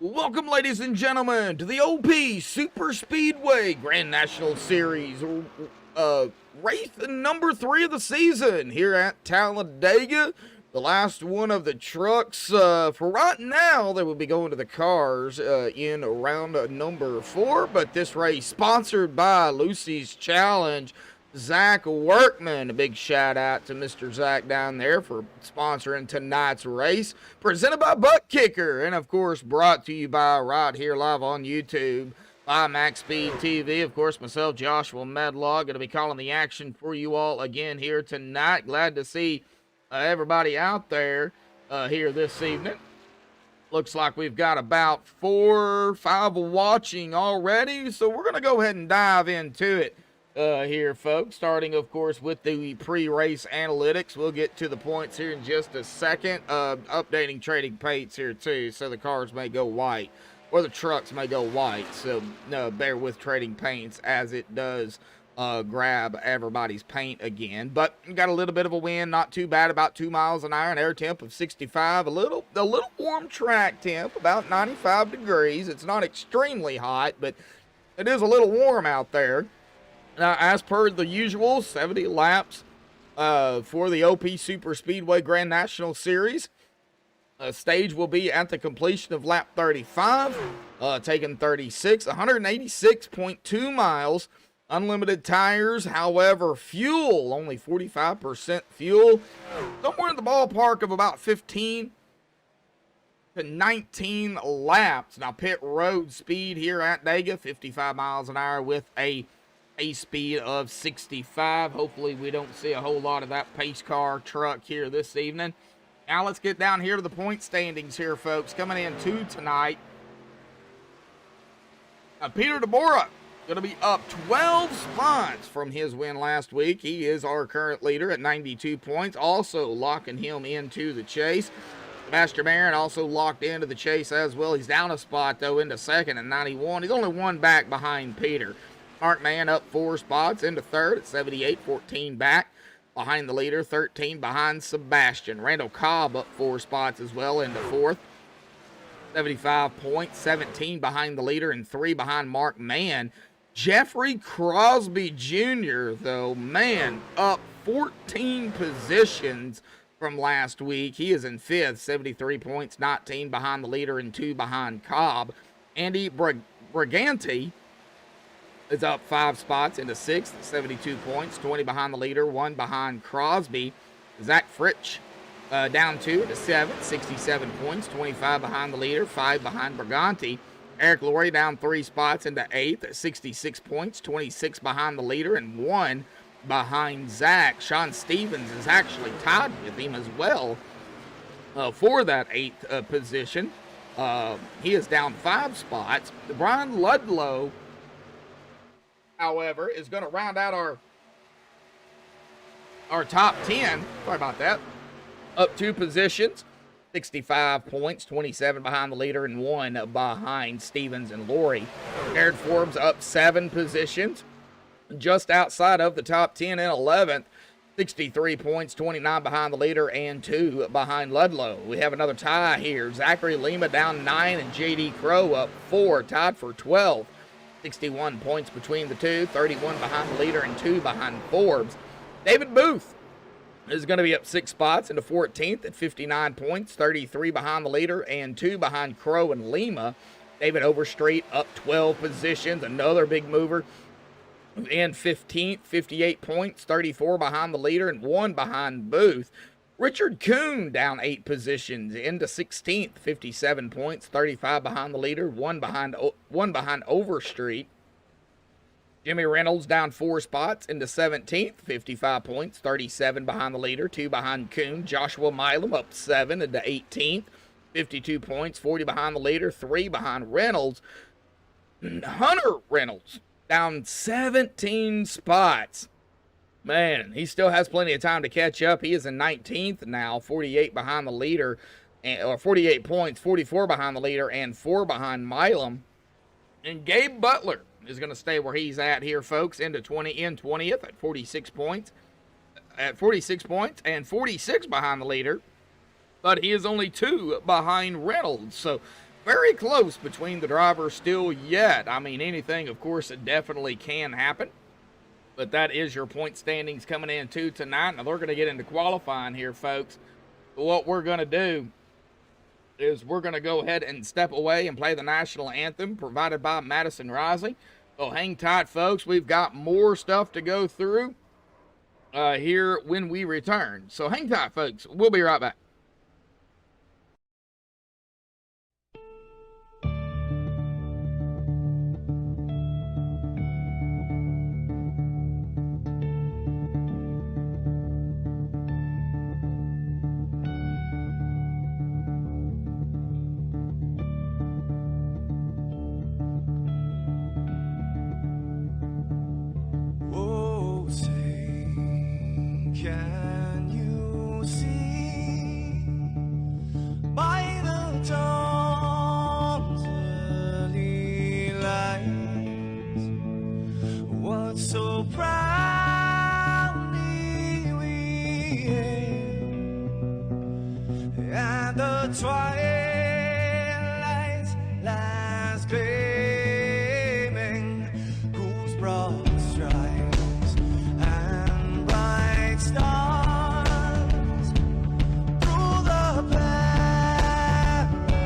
Welcome, ladies and gentlemen, to the OP Super Speedway Grand National Series race number 3 of the season here at Time DEGA. The last one of the trucks. For right now, they will be going to the cars in round number 4, but this race sponsored by Lucy's Challenge. Zach Workman, a big shout out to Mr. Zach down there for sponsoring tonight's race. Presented by Butt Kicker, and of course brought to you by right here live on YouTube by MaxSpeedTV. Of course, myself, Joshua Medlock, going to be calling the action for you all again here tonight. Glad to see everybody out there here this evening. Looks like we've got about 4 or 5 watching already, so we're going to go ahead and dive into it. Here, folks, starting, of course, with the pre-race analytics. We'll get to the points here in just a second. Updating trading paints here, too, so the cars may go white, or the trucks may go white. So, bear with trading paints as it does grab everybody's paint again. But got a little bit of a wind, not too bad, about 2 miles an hour, an air temp of 65. A little warm track temp, about 95 degrees. It's not extremely hot, but it is a little warm out there. Now, as per the usual, 70 laps for the OP Super Speedway Grand National Series. Stage will be at the completion of lap 35, taking 36, 186.2 miles. Unlimited tires, however, fuel, only 45% fuel. Somewhere in the ballpark of about 15 to 19 laps. Now, pit road speed here at DEGA, 55 miles an hour with a speed of 65. Hopefully we don't see a whole lot of that pace car truck here this evening. Now let's get down here to the point standings here, folks. Coming in tonight, Peter DeBora going to be up 12 spots from his win last week. He is our current leader at 92 points, also locking him into the chase. Master Marin also locked into the chase as well. He's down a spot, though, into second at 91. He's only one back behind Peter. Mark Mann up 4 spots into third at 78, 14 back behind the leader, 13 behind Sebastian. Randall Cobb up 4 spots as well into fourth, 75 points, 17 behind the leader and 3 behind Mark Mann. Jeffrey Crosby Jr., though, man, up 14 positions from last week. He is in fifth, 73 points, 19 behind the leader and 2 behind Cobb. Andy Briganti is up 5 spots into 6th, 72 points, 20 behind the leader, 1 behind Crosby. Zach Fritsch down 2 to 7, 67 points, 25 behind the leader, 5 behind Briganti. Eric Laurie down 3 spots into 8th at 66 points, 26 behind the leader, and 1 behind Zach. Sean Stevens is actually tied with him as well for that 8th position. He is down 5 spots. Brian Ludlow, however, is going to round out our top 10. Sorry about that. Up 2 positions, 65 points, 27 behind the leader and 1 behind Stevens and Laurie. Jared Forbes up 7 positions, just outside of the top 10 in 11th, 63 points, 29 behind the leader and 2 behind Ludlow. We have another tie here. Zachary Lima down 9 and J.D. Crow up 4, tied for 12. 61 points between the two, 31 behind the leader and 2 behind Forbes. David Booth is going to be up 6 spots into 14th at 59 points, 33 behind the leader and 2 behind Crow and Lima. David Overstreet up 12 positions, another big mover in 15th, 58 points, 34 behind the leader and 1 behind Booth. Richard Kuhn down 8 positions into 16th, 57 points, 35 behind the leader, 1 behind Overstreet. Jimmy Reynolds down 4 spots into 17th, 55 points, 37 behind the leader, 2 behind Kuhn. Joshua Milam up 7 into 18th, 52 points, 40 behind the leader, 3 behind Reynolds. Hunter Reynolds down 17 spots. Man, he still has plenty of time to catch up. He is in 19th now, 48 behind the leader, or 48 points, 44 behind the leader, and 4 behind Milam. And Gabe Butler is going to stay where he's at here, folks, into 20th at 46 points, and 46 behind the leader. but he is only 2 behind Reynolds. So very close between the drivers still yet. I mean, anything, of course, it definitely can happen. But that is your point standings coming in too tonight. Now, they're going to get into qualifying here, folks. But what we're going to do is we're going to go ahead and step away and play the national anthem provided by Madison Rising. So hang tight, folks. We've got more stuff to go through here when we return. So hang tight, folks. We'll be right back. Can you see by the dawn's early light what so proudly we hailed at the twilight's last gleaming, whose broad stripes and bright stars through the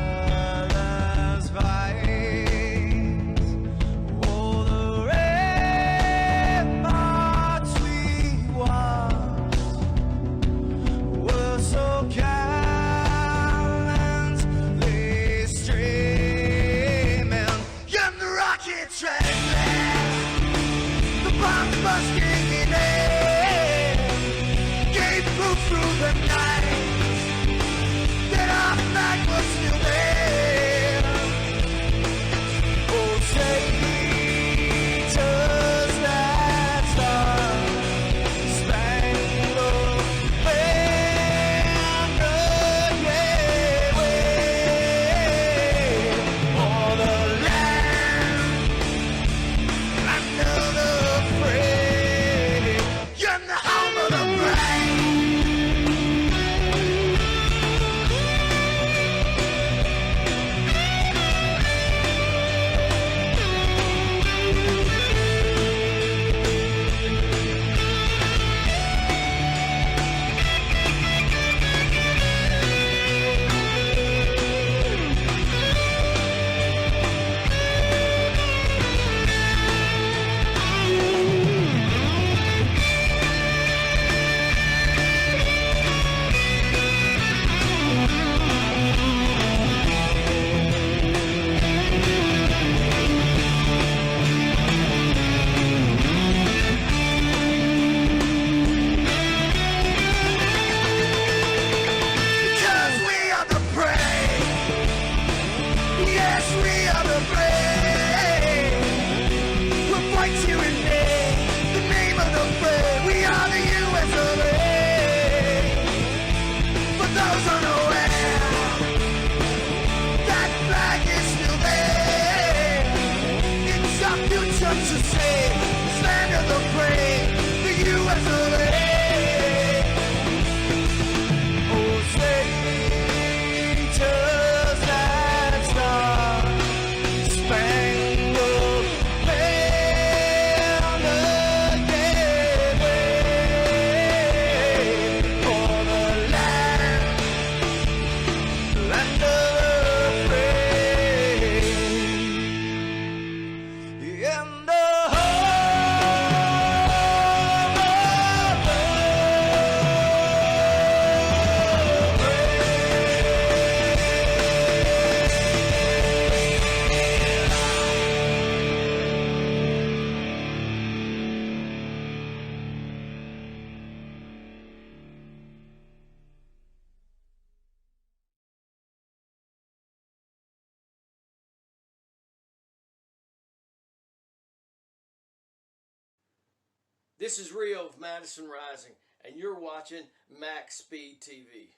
perilous fights, oh, the ramparts we watched were so gallantly streaming, and the rockets ran the bombs bursting in air gave proof through the night that our flag was still there. Oh, say, does that star-spangled banner yet wave o'er the land under the free, and the home of the brave? Because we are the brave. Yes, we are the brave. We'll fight you in the name of the brave. We are the US of A. For those unaware, that flag is still there. It's our future to save. Stand of the brave, the US of A. Oh, say, does that star-spangled banner yet wave o'er the land of the free, and the This is Rio of Madison Rising, and you're watching MaxSpeedTV.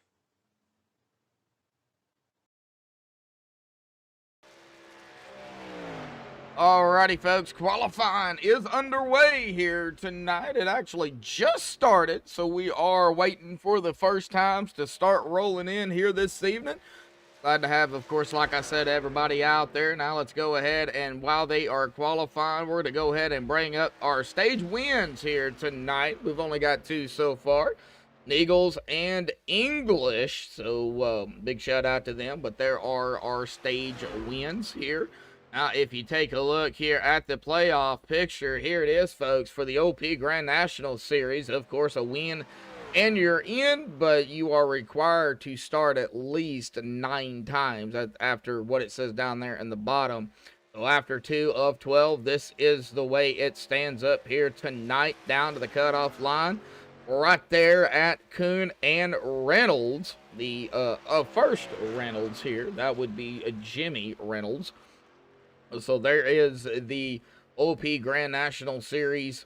Alrighty, folks, qualifying is underway here tonight. It actually just started, so we are waiting for the first times to start rolling in here this evening. Glad to have, of course, like I said, everybody out there. Now let's go ahead and while they are qualifying, we're going to go ahead and bring up our stage wins here tonight. We've only got 2 so far. Eagles and English, so big shout out to them, but there are our stage wins here. Now, if you take a look here at the playoff picture, here it is, folks, for the OP Grand National Series. Of course, a win and you're in, but you are required to start at least 9 times after what it says down there in the bottom. So after 2 of 12, this is the way it stands up here tonight down to the cutoff line. Right there at Kuhn and Reynolds, the first Reynolds here. That would be Jimmy Reynolds. So there is the OP Grand National Series,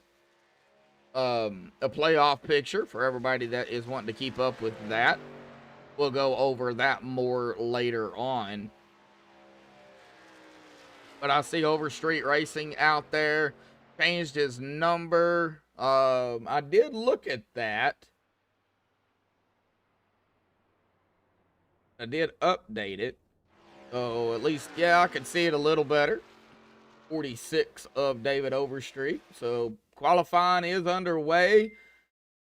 a playoff picture for everybody that is wanting to keep up with that. We'll go over that more later on. But I see Overstreet Racing out there changed his number. I did look at that. I did update it. So at least, yeah, I can see it a little better. 46 of David Overstreet. So qualifying is underway.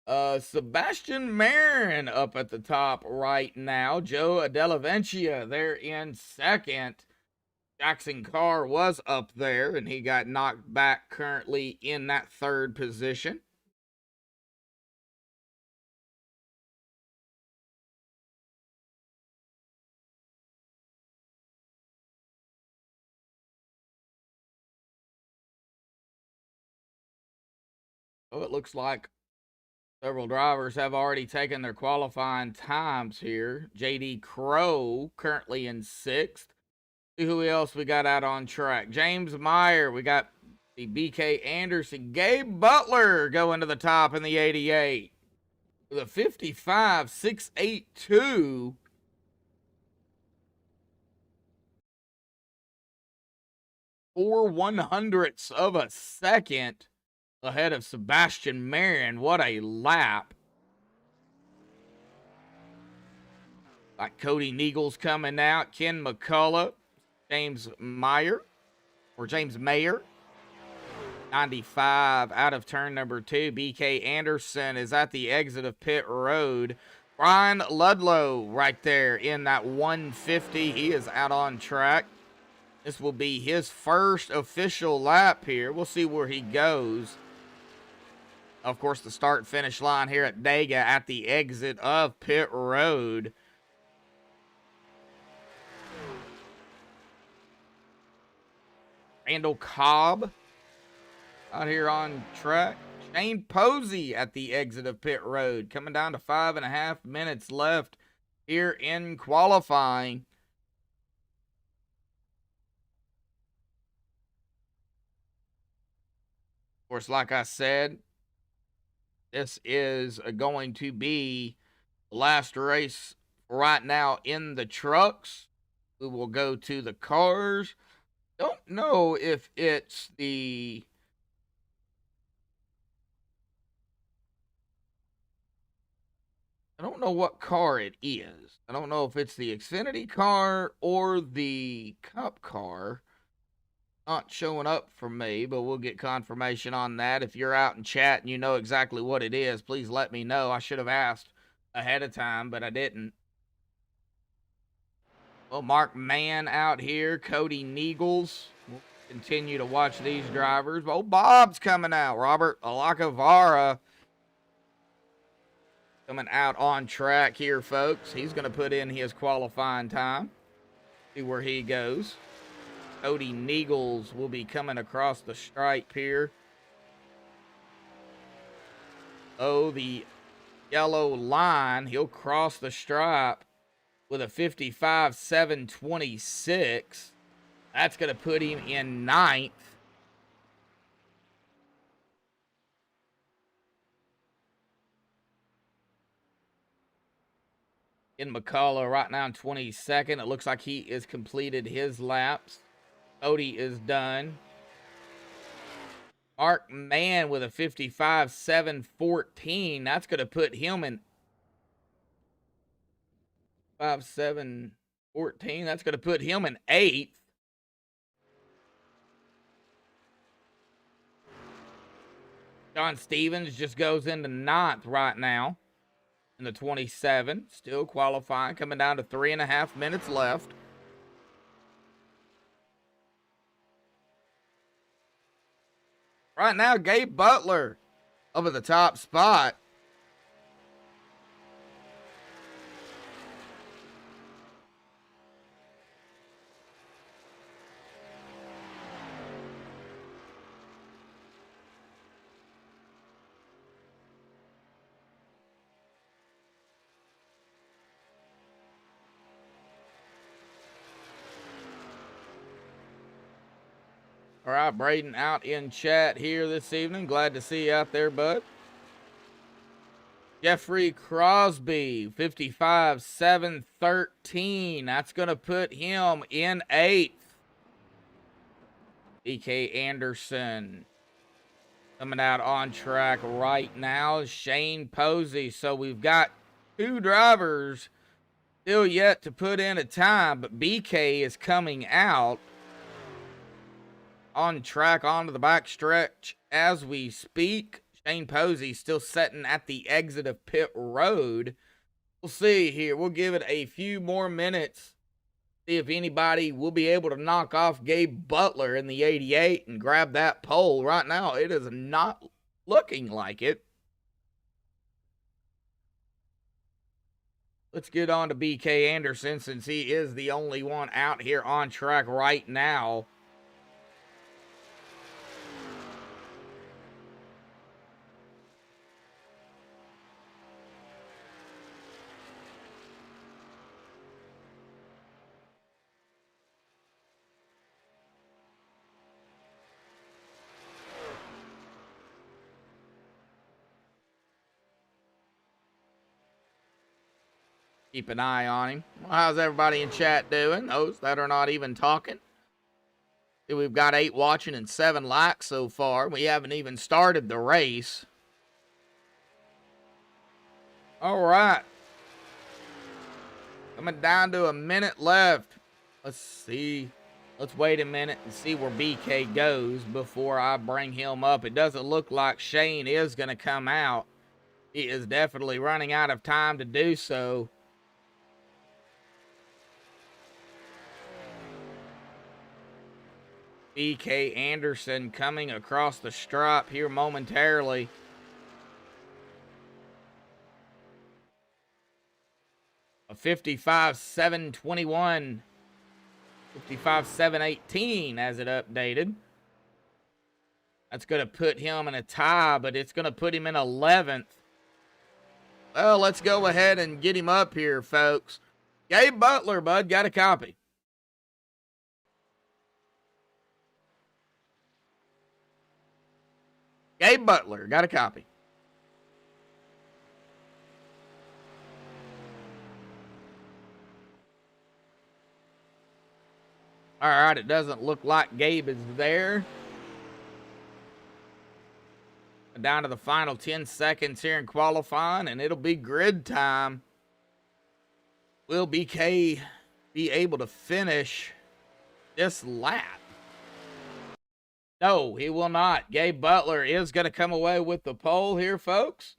Sebastian Marin up at the top right now. Joe Delaventia there in second. Jackson Carr was up there, and he got knocked back currently in that 3rd position. Oh, it looks like several drivers have already taken their qualifying times here. J.D. Crow currently in 6th. Who else we got out on track? James Meyer. We got the BK Anderson. Gabe Butler going to the top in the 88 with a 55.682. 4/100ths of a second ahead of Sebastian Marin. What a lap. Like Cody Neagles coming out. Ken McCullough. James Mayer. 95 out of turn number 2. BK Anderson is at the exit of pit road. Brian Ludlow right there in that 150. He is out on track. This will be his first official lap here. We'll see where he goes. Of course, the start finish line here at DEGA at the exit of pit road. Randall Cobb out here on track. Shane Posey at the exit of pit road. Coming down to 5.5 minutes left here in qualifying. Of course, like I said, this is going to be the last race right now in the trucks. We will go to the cars. Don't know if it's the I don't know what car it is. I don't know if it's the Xfinity car or the Cup car. Not showing up for me, but we'll get confirmation on that. If you're out in chat and you know exactly what it is, please let me know. I should have asked ahead of time, but I didn't. Well, Mark Mann out here. Cody Neagles. We'll continue to watch these drivers. Oh, Bob's coming out. Robert Alacavara coming out on track here, folks. He's going to put in his qualifying time. See where he goes. Cody Neagles will be coming across the stripe here. Oh, the yellow line. He'll cross the stripe with a 55.726. That's going to put him in 9th. In McCullough right now in 22nd. It looks like he has completed his laps. Cody is done. Mark Mann with a 55.714. That's going to put him in 5.7. 14. That's going to put him in 8th. John Stevens just goes into 9th right now in the 27. Still qualifying, coming down to 3.5 minutes left. Right now, Gabe Butler up at the top spot. All right, Braden out in chat here this evening. Glad to see you out there, bud. Jeffrey Crosby, 55.713. That's going to put him in 8th. BK Anderson coming out on track right now. Shane Posey. So we've got 2 drivers still yet to put in a time, but BK is coming out on track onto the back stretch as we speak. Shane Posey still sitting at the exit of pit road. We'll see here. We'll give it a few more minutes. See if anybody will be able to knock off Gabe Butler in the 88 and grab that pole. Right now, it is not looking like it. Let's get on to BK Anderson since he is the only one out here on track right now. Keep an eye on him. Well, how's everybody in chat doing? Those that are not even talking. See, we've got 8 watching and 7 likes so far. We haven't even started the race. All right. Coming down to a minute left. Let's see. Let's wait a minute and see where BK goes before I bring him up. It doesn't look like Shane is going to come out. He is definitely running out of time to do so. BK Anderson coming across the stripe here momentarily. A 55.721. 55.718 as it updated. That's going to put him in a tie, but it's going to put him in 11th. Well, let's go ahead and get him up here, folks. Gabe Butler, bud, got a copy. Gabe Butler, got a copy. All right, it doesn't look like Gabe is there. Down to the final 10 seconds here in qualifying, and it'll be grid time. Will BK be able to finish this lap? No, he will not. Gabe Butler is going to come away with the pole here, folks.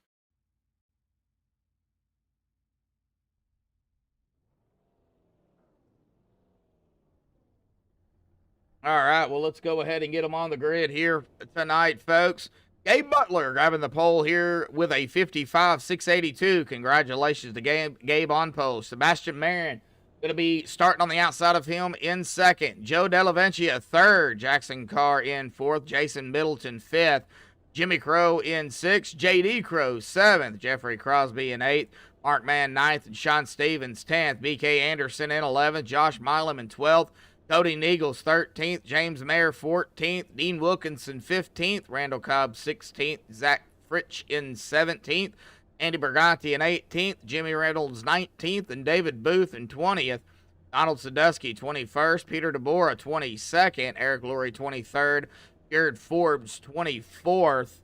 All right, well, let's go ahead and get him on the grid here tonight, folks. Gabe Butler grabbing the pole here with a 55.682. Congratulations to Gabe on pole. Sebastian Marin going to be starting on the outside of him in 2nd. Joe Delaventia 3rd. Jackson Carr in 4th. Jason Middleton 5th. Jimmy Crow in 6th. J.D. Crow 7th. Jeffrey Crosby in 8th. Mark Mann 9th. And Sean Stevens 10th. B.K. Anderson in 11th. Josh Milam in 12th. Cody Neagles 13th. James Mayer 14th. Dean Wilkinson 15th. Randall Cobb 16th. Zach Fritsch in 17th. Andy Berganti in 18th. Jimmy Reynolds 19th. And David Booth in 20th. Donald Sadusky 21st. Peter DeBora 22nd. Eric Lurie 23rd. Jared Forbes 24th.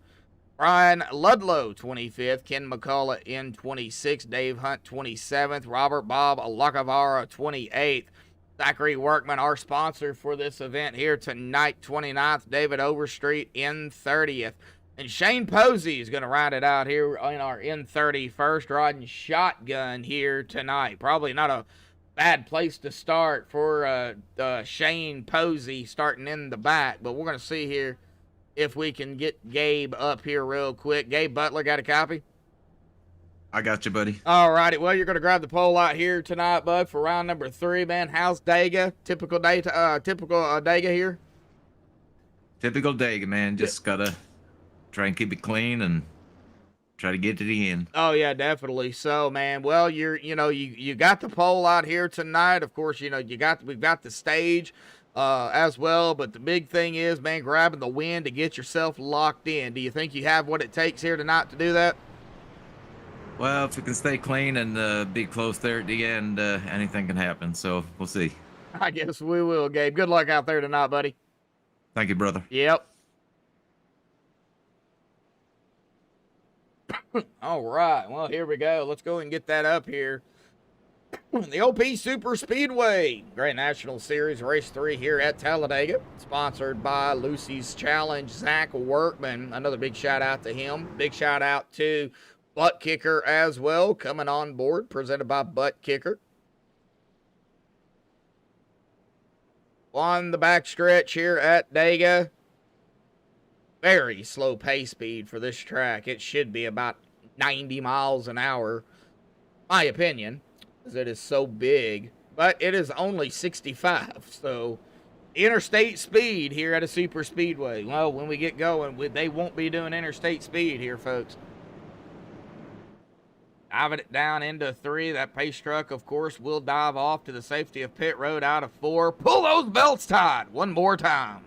Brian Ludlow, 25th. Ken McCullough in 26th. Dave Hunt, 27th. Robert Bob Lacavara, 28th. Zachary Workman, our sponsor for this event here tonight, 29th. David Overstreet in 30th. And Shane Posey is going to ride it out here in our N31st, riding shotgun here tonight. Probably not a bad place to start for Shane Posey starting in the back, but we're going to see here if we can get Gabe up here real quick. Gabe Butler, got a copy? I got you, buddy. All righty. Well, you're going to grab the pole out here tonight, bud, for round number 3, man. How's Dega? Typical Dega here? Typical Dega, man. Just gotta try and keep it clean and try to get to the end. Oh yeah, definitely. So, man, well, you got the pole out here tonight. Of course, we've got the stage as well, but the big thing is, man, grabbing the win to get yourself locked in. Do you think you have what it takes here tonight to do that? Well, if we can stay clean and be close there at the end, anything can happen. So we'll see. I guess we will, Gabe. Good luck out there tonight, buddy. Thank you, brother. Yep. All right. Well, here we go. Let's go and get that up here. The OP Super Speedway Grand National Series Race 3 here at Talladega, sponsored by Lucy's Challenge. Zach Workman, another big shout out to him. Big shout out to Butt Kicker as well, coming on board, presented by Butt Kicker. On the backstretch here at Dega, very slow pace speed for this track. It should be about 90 miles an hour, my opinion, as it is so big, but it is only 65, so interstate speed here at a super speedway. Well, when we get going, they won't be doing interstate speed here, folks. Diving it down into 3. That pace truck, of course, will dive off to the safety of pit road out of 4. Pull those belts tight one more time.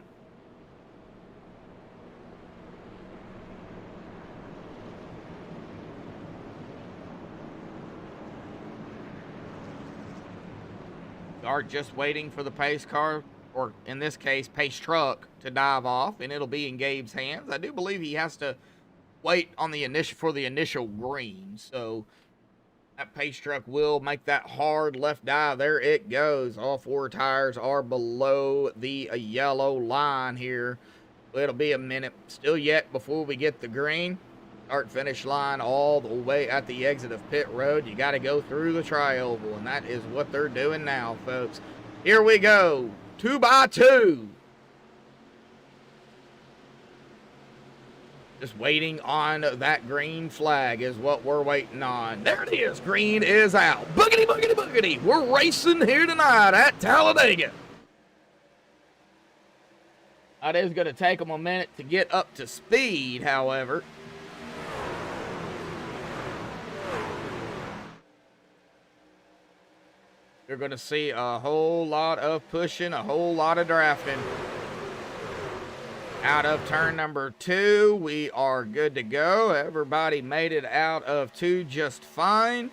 Are just waiting for the pace car, or in this case, pace truck, to dive off, and it'll be in Gabe's hands. I do believe he has to wait on the initial green, so that pace truck will make that hard left dive. There it goes. All 4 tires are below the yellow line here. It'll be a minute still yet before we get the green. Start finish line all the way at the exit of pit road. You got to go through the tri-oval, and that is what they're doing now, folks. Here we go, 2x2. Just waiting on that green flag is what we're waiting on. There it is. Green is out. Boogity, boogity, boogity. We're racing here tonight at Talladega. It is going to take them a minute to get up to speed, however. You're going to see a whole lot of pushing, a whole lot of drafting. Out of turn number 2, we are good to go. Everybody made it out of 2 just fine.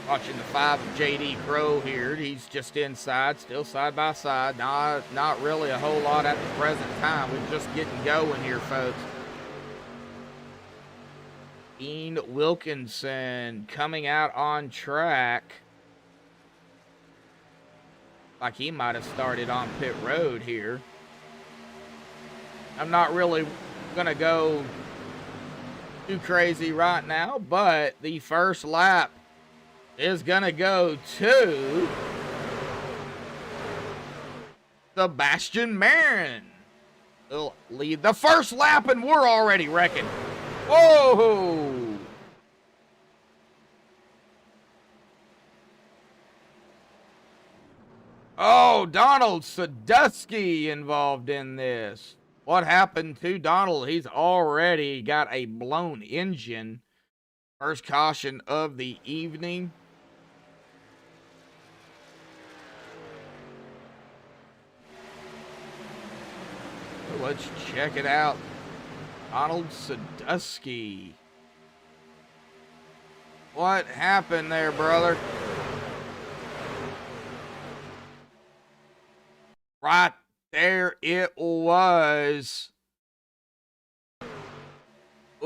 Watching the 5 JD Crow here. He's just inside, still side by side. Not really a whole lot at the present time. We're just getting going here, folks. Ian Wilkinson coming out on track. Like he might have started on pit road here. I'm not really going to go too crazy right now, but the first lap is going to go to Sebastian Marin. He'll lead the first lap, and we're already wrecking. Whoa! Oh, Donald Sadusky involved in this. What happened to Donald? He's already got a blown engine. First caution of the evening. So let's check it out. Donald Sadusky. What happened there, brother? Right there it was.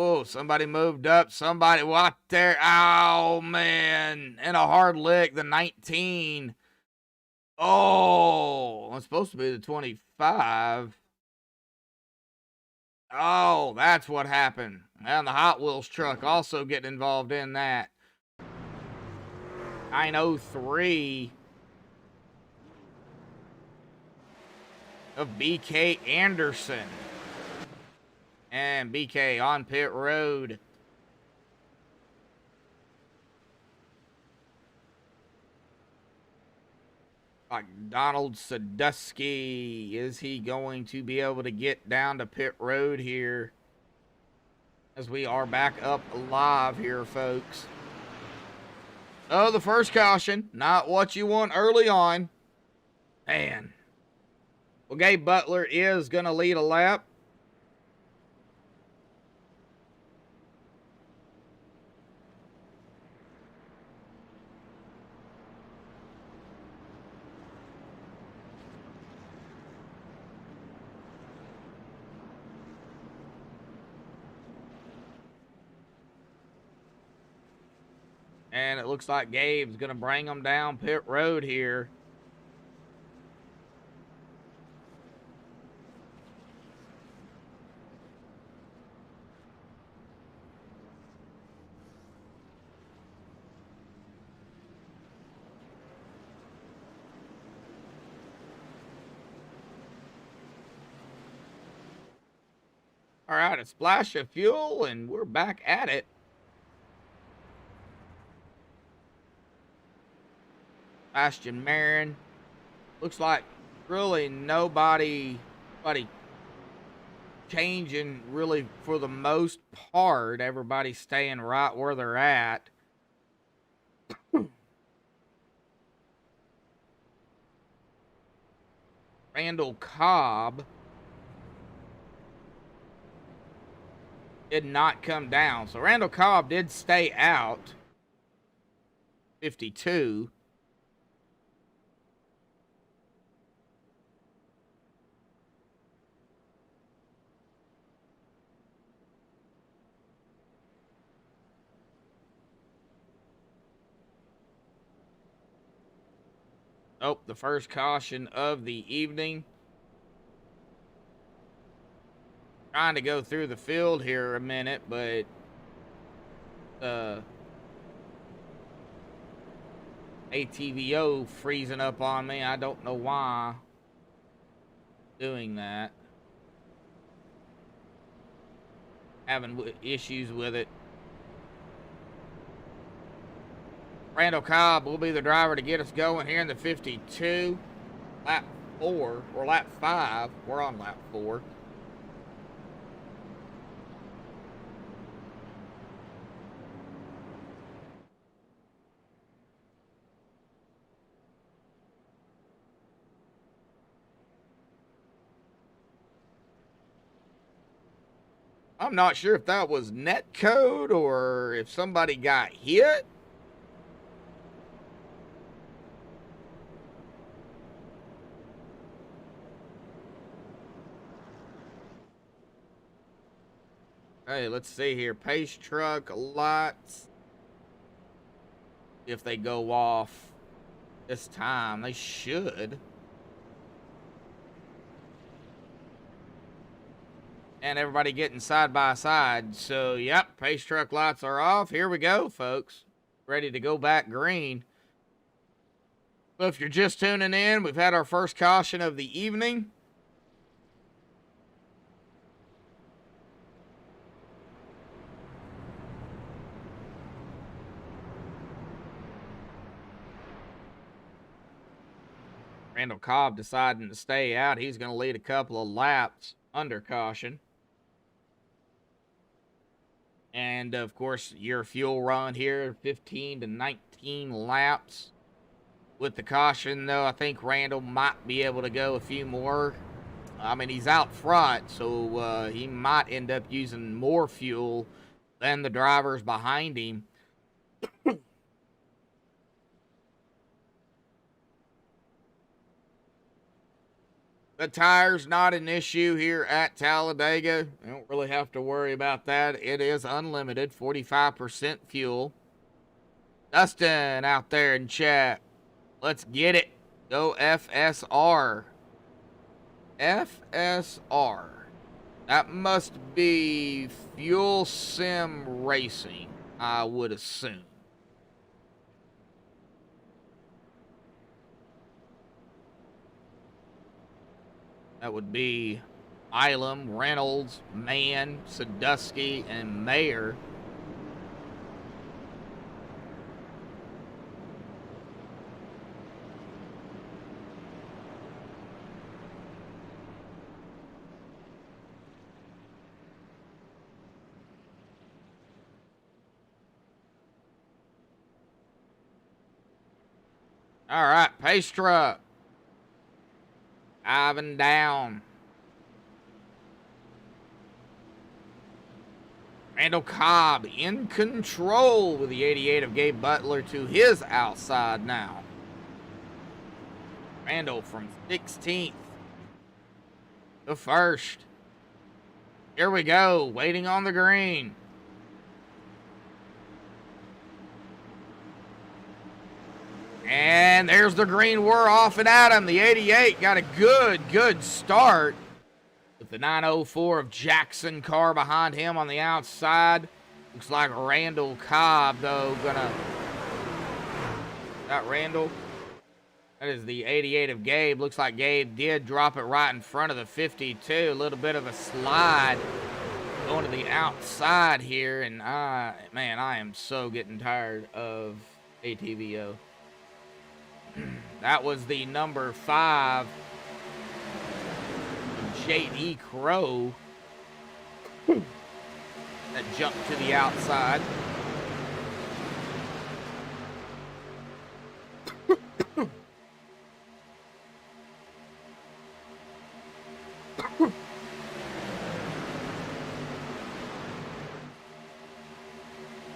Oh, somebody moved up. Somebody what there? Oh, man. And a hard lick, the 19. Oh, it's supposed to be the 25. Oh, that's what happened. And the Hot Wheels truck also getting involved in that. 903 of BK Anderson. And BK on pit road. Like Donald Sadusky, is he going to be able to get down to pit road here? As we are back up live here, folks. Oh, the first caution, not what you want early on. Man. Well, Gabe Butler is going to lead a lap. And it looks like Gabe's going to bring them down pit road here. All right, a splash of fuel, and we're back at it. Ashton Marin. Looks like really nobody changing really for the most part. Everybody's staying right where they're at. Randall Cobb did not come down. So Randall Cobb did stay out. 52. Oh, the first caution of the evening. Trying to go through the field here a minute, but ATVO freezing up on me. I don't know why doing that. Having issues with it. Randall Cobb will be the driver to get us going here in the 52. Lap 4, or lap 5. We're on lap 4. I'm not sure if that was net code or if somebody got hit. Hey, let's see here. Pace truck lights. If they go off this time, they should. And everybody getting side by side. So, yep, pace truck lights are off. Here we go, folks. Ready to go back green. Well, if you're just tuning in, we've had our first caution of the evening. Randall Cobb deciding to stay out. He's going to lead a couple of laps under caution. And, of course, your fuel run here, 15 to 19 laps. With the caution, though, I think Randall might be able to go a few more. I mean, he's out front, so he might end up using more fuel than the drivers behind him. The tire's not an issue here at Talladega. I don't really have to worry about that. It is unlimited, 45% fuel. Dustin out there in chat. Let's get it. Go FSR. FSR. That must be Fuel Sim Racing, I would assume. That would be Milam, Reynolds, Mann, Sadusky, and Mayer. All right, pace truck. Diving down. Randall Cobb in control with the 88 of Gabe Butler to his outside now. Randall from 16th to first. Here we go, waiting on the green. And there's the green. We're off and at him. The 88 got a good start with the 904 of Jackson Carr behind him on the outside. Looks like Randall Cobb, though, gonna... Not Randall. That is the 88 of Gabe. Looks like Gabe did drop it right in front of the 52. A little bit of a slide going to the outside here. And, man, I am so getting tired of ATVO. That was the number 5, J.D. Crow, that jumped to the outside.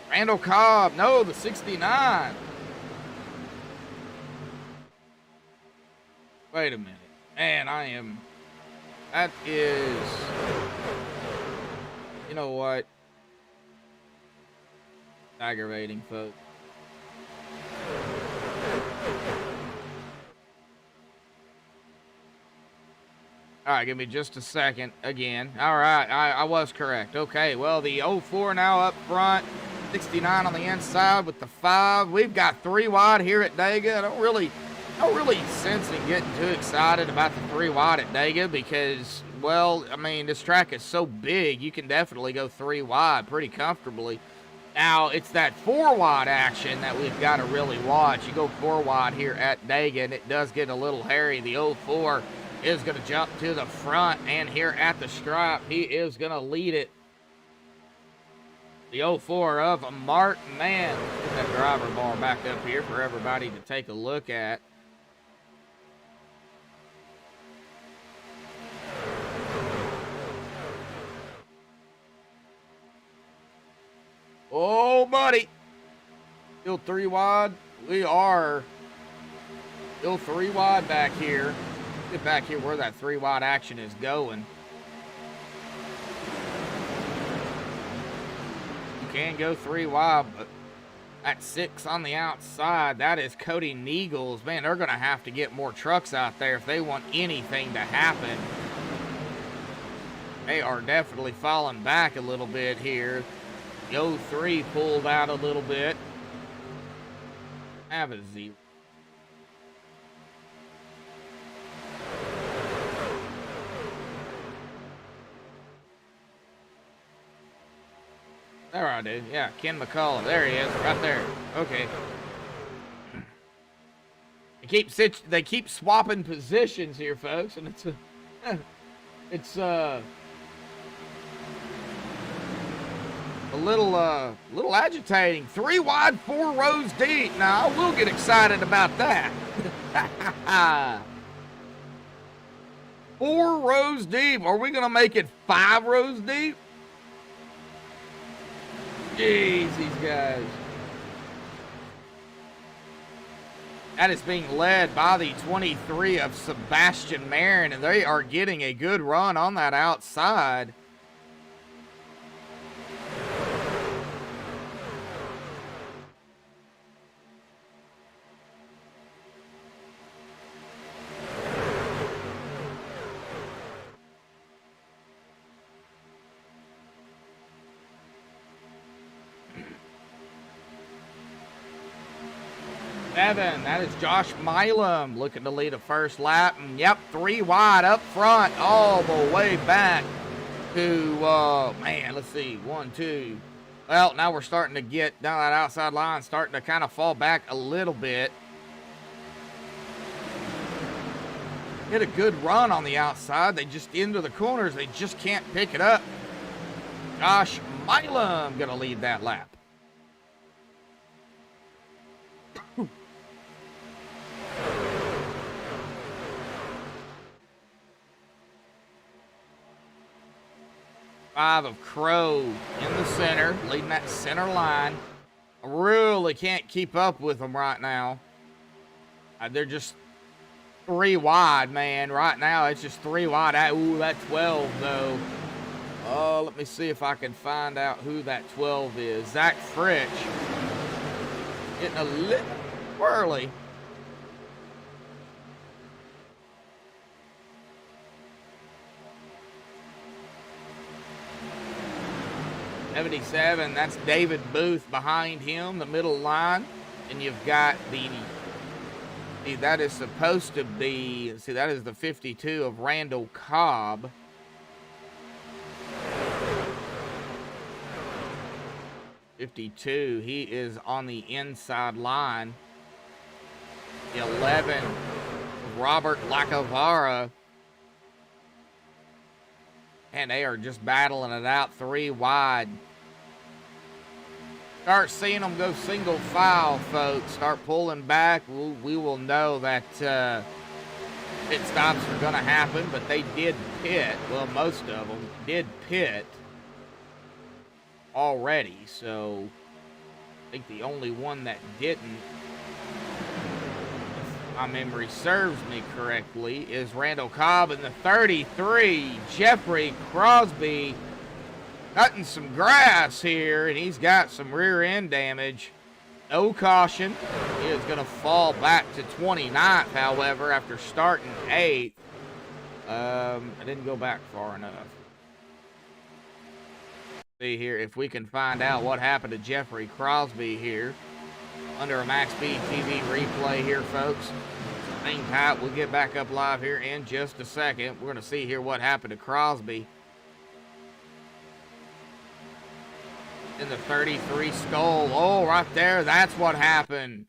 Randall Cobb, no, the 69. Wait a minute. Man, that is, you know what? Aggravating, folks. All right, give me just a second again. All right, I was correct. Okay, well, the 04 now up front, 69 on the inside with the 5. We've got 3 wide here at Dega. I don't really sense in getting too excited about the 3 wide at Dega because, well, I mean, this track is so big, you can definitely go 3 wide pretty comfortably. Now, it's that 4 wide action that we've got to really watch. You go 4 wide here at Dega, and it does get a little hairy. The 04 is going to jump to the front, and here at the stripe, he is going to lead it. The 04 of Mark Mann. Get that driver bar back up here for everybody to take a look at. Oh, buddy. Still 3 wide. We are still 3 wide back here. Get back here where that 3 wide action is going. You can go 3 wide, but at 6 on the outside, that is Cody Neagles. Man, they're going to have to get more trucks out there if they want anything to happen. They are definitely falling back a little bit here. The 03 pulled out a little bit. Have a 0. There I do. Yeah, Ken McCullough. There he is, right there. Okay. They keep swapping positions here, folks, and it's a little agitating. 3 wide, 4 rows deep. Now, I will get excited about that. 4 rows deep. Are we going to make it 5 rows deep? Jeez, these guys. That is being led by the 23 of Sebastian Marin, and they are getting a good run on that outside. Seven, that is Josh Milam looking to lead a first lap. And yep, 3 wide up front, all the way back to, man, let's see, 1, 2. Well, now we're starting to get down that outside line, starting to kind of fall back a little bit. Hit a good run on the outside. They just into the corners. They just can't pick it up. Josh Milam going to lead that lap. Five of Crow in the center, leading that center line. I really can't keep up with them right now. They're just 3 wide, man. Right now, it's just 3 wide. Ooh, that 12, though. Oh, let me see if I can find out who that 12 is. Zach Fritsch. Getting a little early. '77, that's David Booth behind him, the middle line. And you've got that is supposed to be, see, that is the 52 of Randall Cobb. '52, he is on the inside line. The 11, Robert Lacavara. And they are just battling it out 3 wide. Start seeing them go single file, folks. Start pulling back. We will know that pit stops are going to happen, but they did pit. Well, most of them did pit already. So I think the only one that didn't, if my memory serves me correctly, is Randall Cobb in the 33. Jeffrey Crosby cutting some grass here, and he's got some rear end damage. No caution. He is going to fall back to 29th, however, after starting 8th. I didn't go back far enough. See here if we can find out what happened to Jeffrey Crosby here under a MaxSpeedTV replay here, folks. Hang tight. We'll get back up live here in just a second. We're going to see here what happened to Crosby. In the 33 Skull. Oh, right there. That's what happened.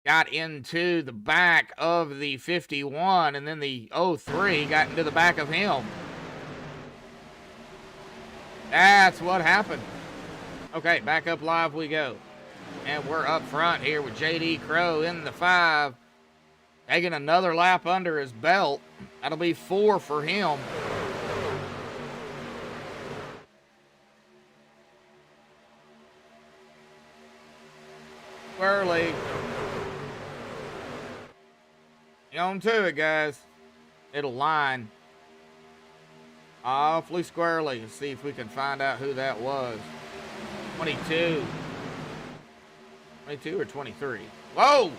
Got into the back of the 51, and then the 03 got into the back of him. That's what happened. Okay, back up live we go. And we're up front here with J.D. Crow in the 5. Taking another lap under his belt. That'll be 4 for him. Squirrely. Hang on to it, guys. It'll line. Awfully squarely. Let's see if we can find out who that was. 22. 22 or 23? Whoa!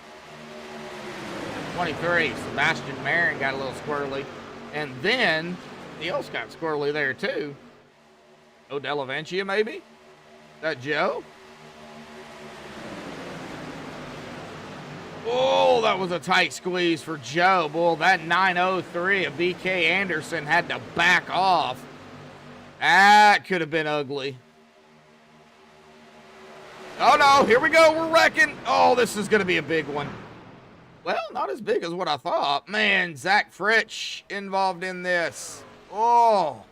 23. Sebastian Marin got a little squirrely. And then, the else got squirrely there, too. Oh, Delaventia, maybe? Is that Joe? Oh, that was a tight squeeze for Joe. Boy, that 903 of BK Anderson had to back off. That could have been ugly. Oh, no, here we go. We're wrecking. Oh, this is going to be a big one. Well, not as big as what I thought. Man, Zach Fritsch involved in this. Oh.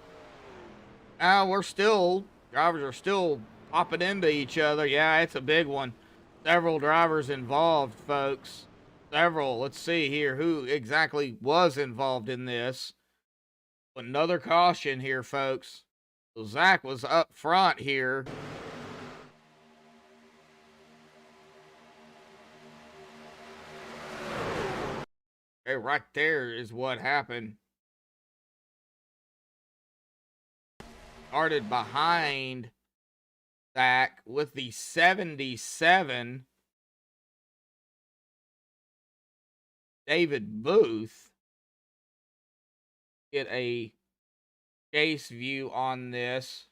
Now drivers are still popping into each other. Yeah, it's a big one. Several drivers involved, folks. Several. Let's see here who exactly was involved in this. Another caution here, folks. So Zach was up front here. Hey, right there is what happened. Started behind Zach with the 77. David Booth. Get a chase view on this.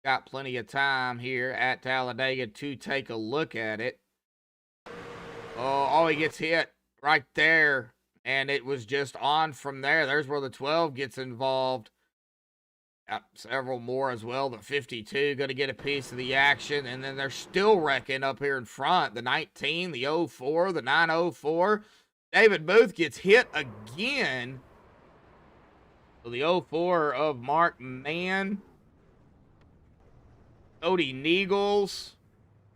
Got plenty of time here at Talladega to take a look at it. Oh, he gets hit right there. And it was just on from there. There's where the 12 gets involved. Got several more as well. The 52 going to get a piece of the action. And then they're still wrecking up here in front. The 19, the 04, the 904. David Booth gets hit again. So the 04 of Mark Mann. Cody Neagles.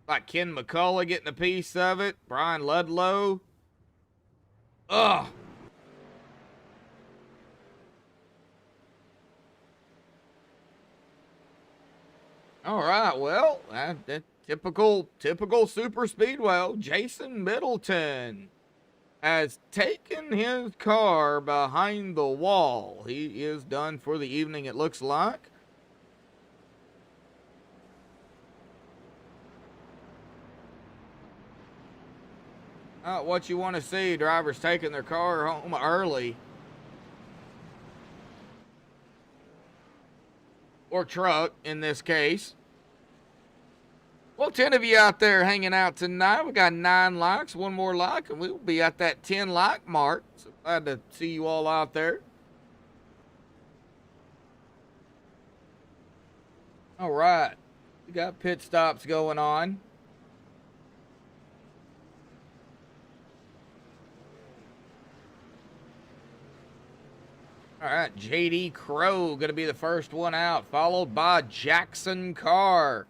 Like Ken McCullough getting a piece of it. Brian Ludlow. Ugh. All right, well, that typical super speedway. Jason Middleton has taken his car behind the wall. He is done for the evening, it looks like. What you want to see, drivers taking their car home early. Or truck, in this case. Well, 10 of you out there hanging out tonight. We got 9 likes, 1 more like, and we'll be at that 10 like mark. So glad to see you all out there. All right. We got pit stops going on. All right, JD Crow going to be the first one out, followed by Jackson Carr.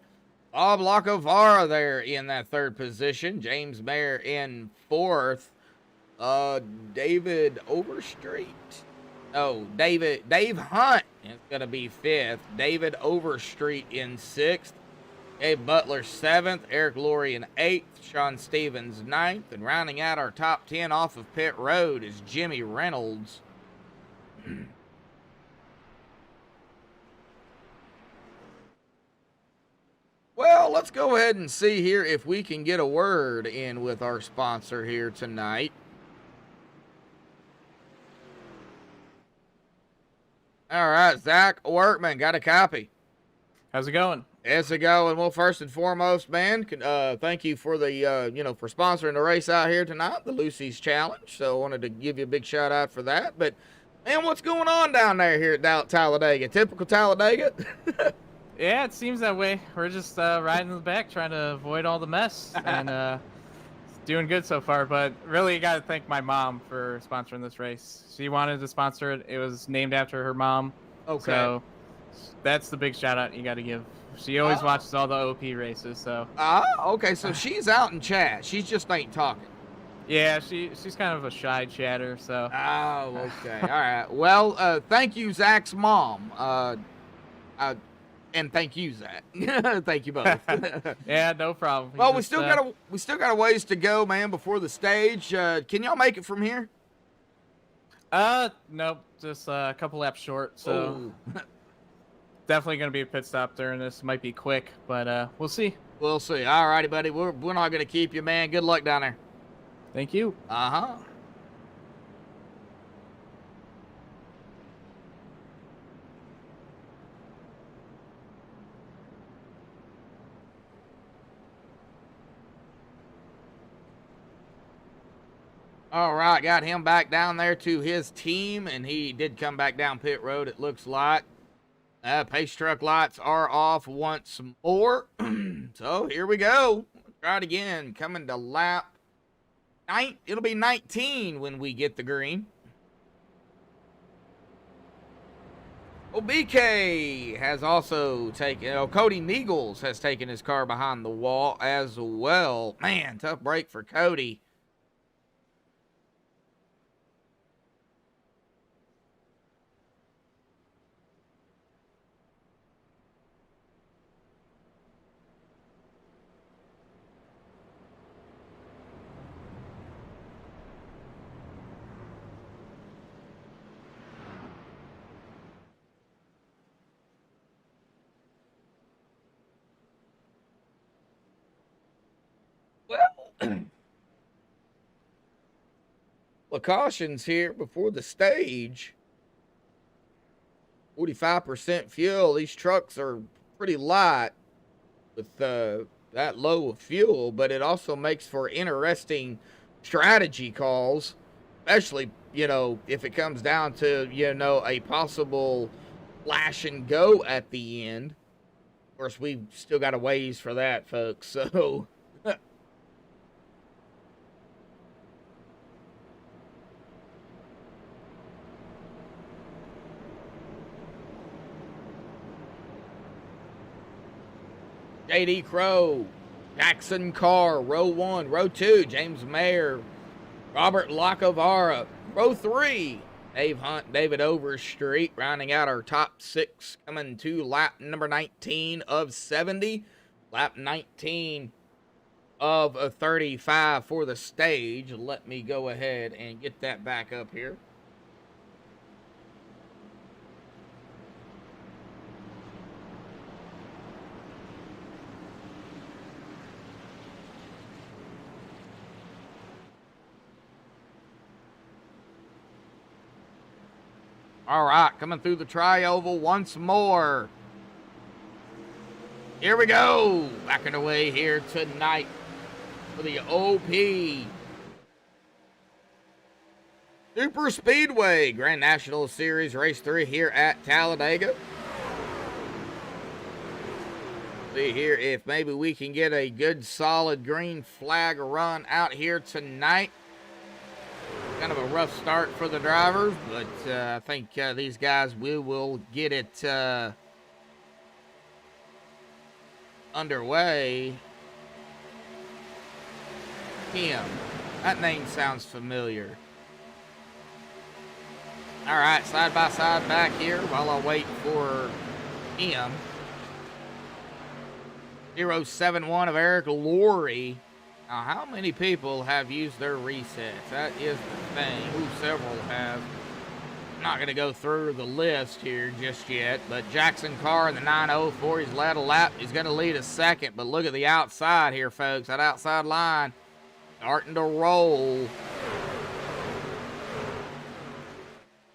Bob Lacavara there in that 3rd position. James Mayer in 4th. David Overstreet. Oh, Dave Hunt is going to be 5th. David Overstreet in 6th. Gabe Butler 7th. Eric Laurie in 8th. Sean Stevens 9th. And rounding out our top 10 off of pit road is Jimmy Reynolds. Well, let's go ahead and see here if we can get a word in with our sponsor here tonight. All right, Zach Workman, got a copy. How's it going? It's a going. Well, first and foremost, man, thank you for the, for sponsoring the race out here tonight, the Lucy's Challenge. So I wanted to give you a big shout out for that. But, man, what's going on down there here at Talladega? Typical Talladega? Yeah, it seems that way. We're just riding in the back trying to avoid all the mess and doing good so far. But really, you got to thank my mom for sponsoring this race. She wanted to sponsor it. It was named after her mom. Okay. So that's the big shout out you got to give. She always watches all the OP races. So. Okay. So she's out in chat. She's just ain't talking. Yeah, she's kind of a shy chatter. So. Oh, okay. All right. Well, thank you, Zach's mom. And thank you, Zach. Thank you both. Yeah, no problem. Well, we still got a ways to go, man, before the stage. Can y'all make it from here? Nope, just a couple laps short. So definitely gonna be a pit stop during this. Might be quick, but we'll see. We'll see. All righty, buddy. We're not gonna keep you, man. Good luck down there. Thank you. Uh-huh. All right, got him back down there to his team, and he did come back down pit road, it looks like. Pace truck lights are off once more. So here we go. Let's try it again. Coming to lap 9. It'll be 19 when we get the green. BK has also taken, Cody Neagles has taken his car behind the wall as well. Man, tough break for Cody. Well, the cautions here before the stage. 45% fuel. These trucks are pretty light with that low of fuel, but it also makes for interesting strategy calls, especially, if it comes down to, a possible flash and go at the end. Of course, we've still got a ways for that, folks, so... J.D. Crow, Jackson Carr, row 1, row 2, James Mayer, Robert Lacovara, row 3, Dave Hunt, David Overstreet, rounding out our top 6, coming to lap number 19 of 70, lap 19 of 35 for the stage. Let me go ahead and get that back up here. All right, coming through the tri-oval once more. Here we go. Backing away here tonight for the OP Super Speedway Grand National Series Race 3 here at Talladega. See here if maybe we can get a good solid green flag run out here tonight. Kind of a rough start for the drivers, but I think these guys will get it underway. Kim, that name sounds familiar. All right, side by side back here while I wait for Kim. 071 of Eric Laurie. Now, how many people have used their resets? That is the thing. Ooh, several have. I'm not going to go through the list here just yet, but Jackson Carr in the 904, he's led a lap. He's going to lead a second, but look at the outside here, folks. That outside line starting to roll.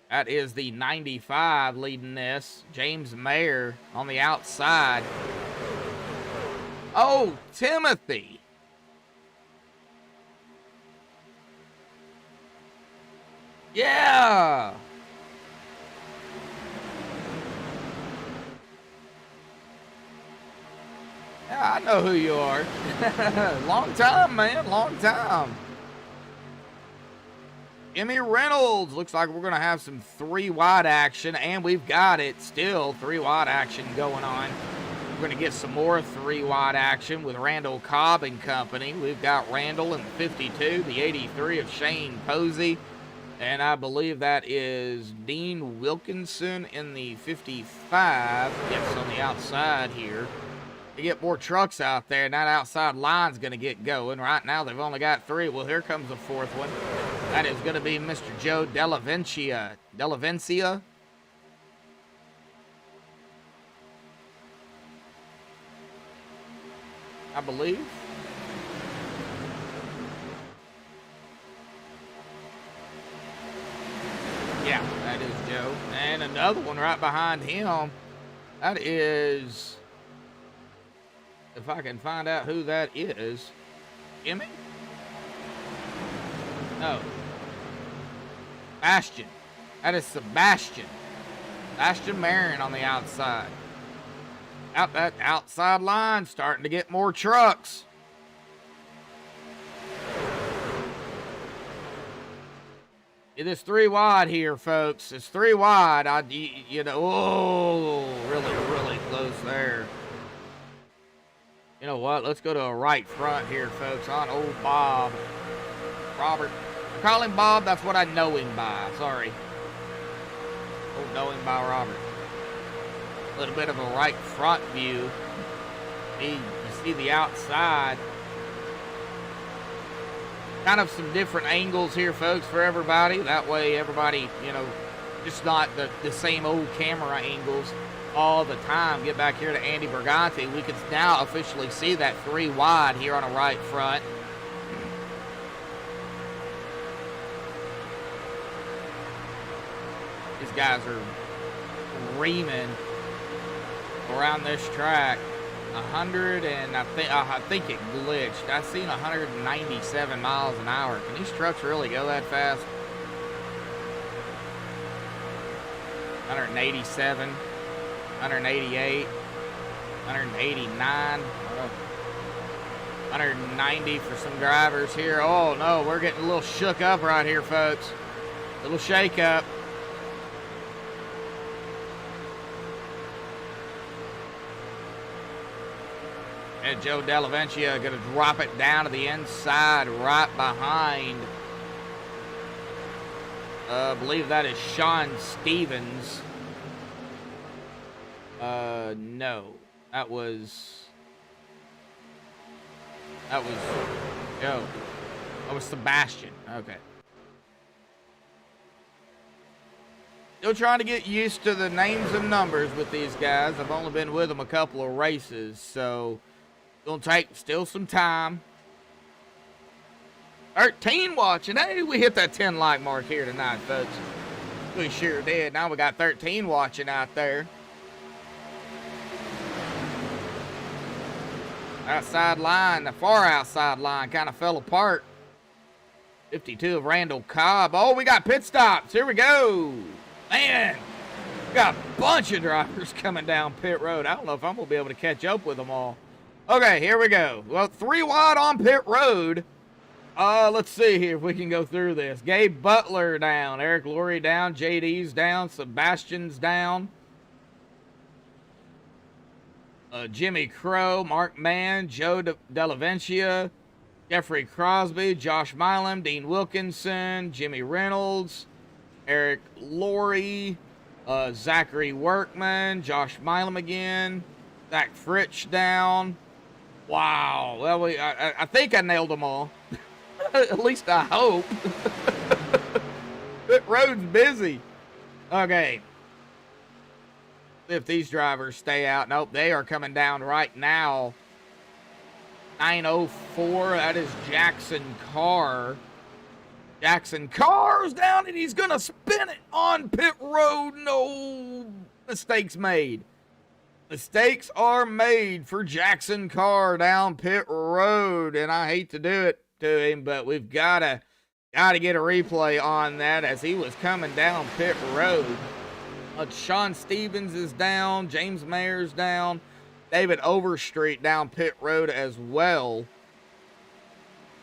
That is the 95 leading this. James Mayer on the outside. Oh, Timothy. Yeah. Yeah, I know who you are. Long time, man. Long time. Jimmy Reynolds. Looks like we're going to have some 3-wide action, and we've got it still. 3-wide action going on. We're going to get some more 3-wide action with Randall Cobb and company. We've got Randall in the 52, the 83 of Shane Posey. And I believe that is Dean Wilkinson in the 55. Gets on the outside here. You get more trucks out there, and that outside line's going to get going. Right now, they've only got 3. Well, here comes the 4th one. That is going to be Mr. Joe Delavencia. Delavencia? I believe. Yeah, that is Joe. And another one right behind him. That is, if I can find out who that is, Jimmy? No. Bastion. That is Sebastian. Sebastian Marion on the outside. Out that outside line, starting to get more trucks. It is 3 wide here, folks. It's 3 wide. Oh, really close there. You know what? Let's go to a right front here, folks, on old Bob. Robert. I call him Bob. That's what I know him by. Sorry. Don't know him by Robert. A little bit of a right front view. You see the outside. Kind of some different angles here, folks, for everybody. That way everybody, just not the same old camera angles all the time. Get back here to Andy Berganti. We can now officially see that 3 wide here on the right front. These guys are reaming around this track. 100 and I think it glitched. I seen 197 miles an hour. Can these trucks really go that fast? 187, 188, 189, 190 for some drivers here. Oh no, we're getting a little shook up right here, folks. A little shake up. And Joe Delaventia going to drop it down to the inside right behind. I believe that is Sean Stevens. No. That was Joe. That was Sebastian. Okay. Still trying to get used to the names and numbers with these guys. I've only been with them a couple of races, so gonna take still some time. 13 watching. Hey, we hit that 10 like mark here tonight, folks. We sure did. Now we got 13 watching out there. Outside line, the far outside line kind of fell apart. 52 of Randall Cobb. Oh, we got pit stops. Here we go. Man, we got a bunch of drivers coming down pit road. I don't know if I'm going to be able to catch up with them all. Okay, here we go. Well, 3 wide on pit road. Let's see here if we can go through this. Gabe Butler down. Eric Lurie down. JD's down. Sebastian's down. Jimmy Crow, Mark Mann, Joe Delaventia, Jeffrey Crosby, Josh Milam, Dean Wilkinson, Jimmy Reynolds, Eric Lurie, Zachary Workman, Josh Milam again, Zach Fritsch down. Wow. Well, I think I nailed them all. At least I hope. Pit road's busy. Okay. If these drivers stay out. Nope, they are coming down right now. 904. That is Jackson Carr. Jackson Carr's down and he's going to spin it on pit road. No mistakes made. Mistakes are made for Jackson Carr down pit road. And I hate to do it to him, but we've got to get a replay on that as he was coming down pit road. Sean Stevens is down. James Mayer's down. David Overstreet down pit road as well.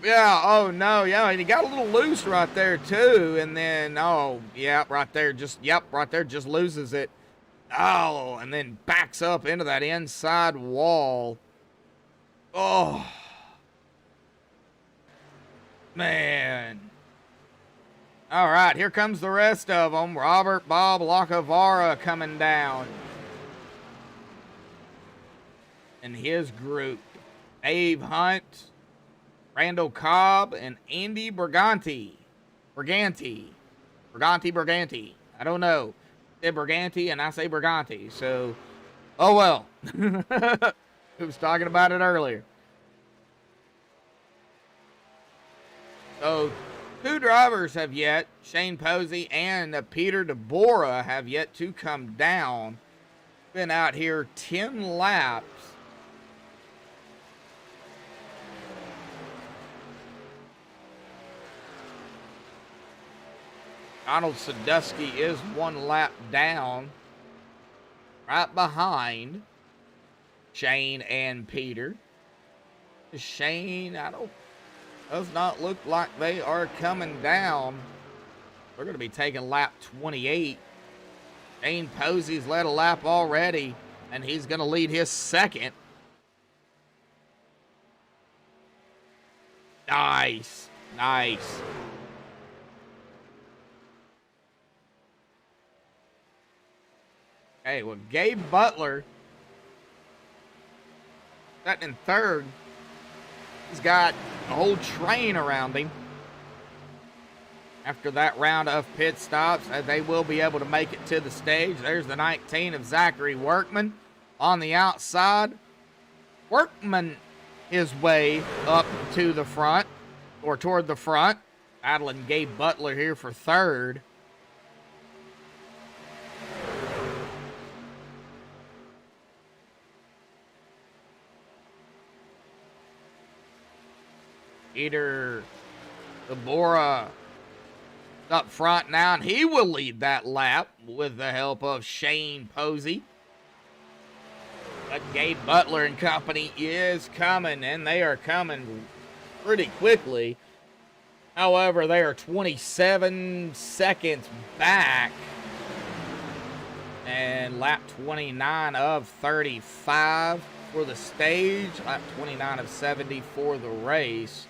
Yeah, oh no, yeah, and he got a little loose right there too. And then, oh, yeah, right there just loses it. Oh, and then backs up into that inside wall. Oh, man. All right, here comes the rest of them. Robert Bob Lacavara coming down. And his group. Dave Hunt, Randall Cobb, and Andy Briganti. Briganti. I don't know. I say Briganti and I say Briganti. So, oh well. I was talking about it earlier. So, 2 drivers have yet, Shane Posey and Peter DeBora have yet to come down. Been out here 10 laps. Donald Sadusky is 1 lap down. Right behind Shane and Peter. Shane, does not look like they are coming down. We're going to be taking lap 28. Shane Posey's led a lap already, and he's going to lead his second. Nice. Nice. Okay, well, Gabe Butler, sitting in third. He's got a whole train around him. After that round of pit stops, they will be able to make it to the stage. There's the 19 of Zachary Workman on the outside. Workman his way up to the front, or toward the front. Battling Gabe Butler here for third. Peter Deborah up front now, and he will lead that lap with the help of Shane Posey. But Gabe Butler and company is coming, and they are coming pretty quickly. However, they are 27 seconds back. And lap 29 of 35 for the stage. Lap 29 of 70 for the race.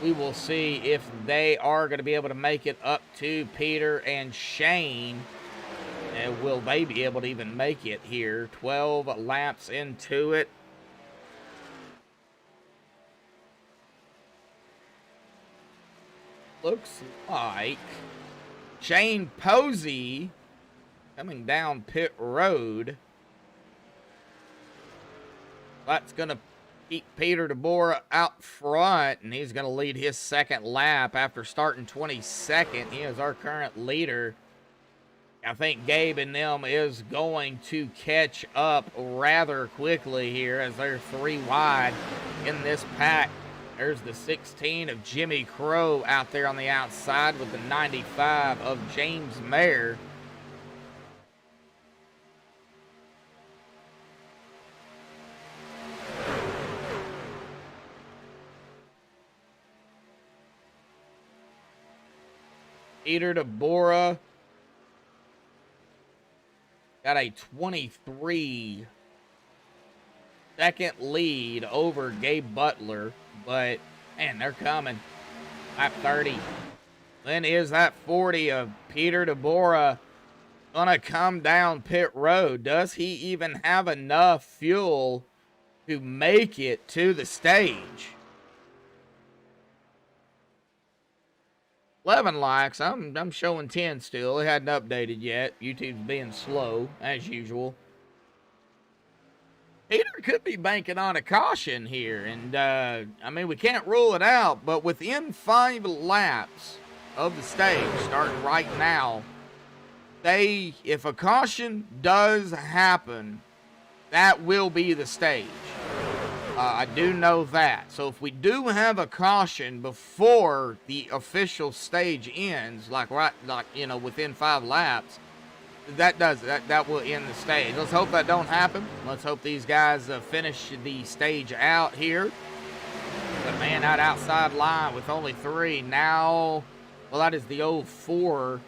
We will see if they are going to be able to make it up to Peter and Shane. And will they be able to even make it here? 12 laps into it. Looks like Shane Posey coming down pit road. That's going to keep Peter Deborah out front, and he's going to lead his second lap after starting 22nd. He is our current leader. I think Gabe and them is going to catch up rather quickly here as they're 3 wide in this pack. There's the 16 of Jimmy Crow out there on the outside with the 95 of James Mayer. Peter Deborah got a 23 second lead over Gabe Butler, but man, they're coming. Lap 30. Then is that 40 of Peter Deborah gonna come down pit road? Does he even have enough fuel to make it to the stage? 11 likes. I'm showing 10 still. It hadn't updated yet. YouTube's being slow, as usual. Peter could be banking on a caution here. And, I mean, we can't rule it out. But within 5 laps of the stage, starting right now, if a caution does happen, that will be the stage. I do know that. So if we do have a caution before the official stage ends, within 5 laps, that will end the stage. Let's hope that don't happen. Let's hope these guys finish the stage out here. But man, that outside line with only 3 now. Well, that is the 04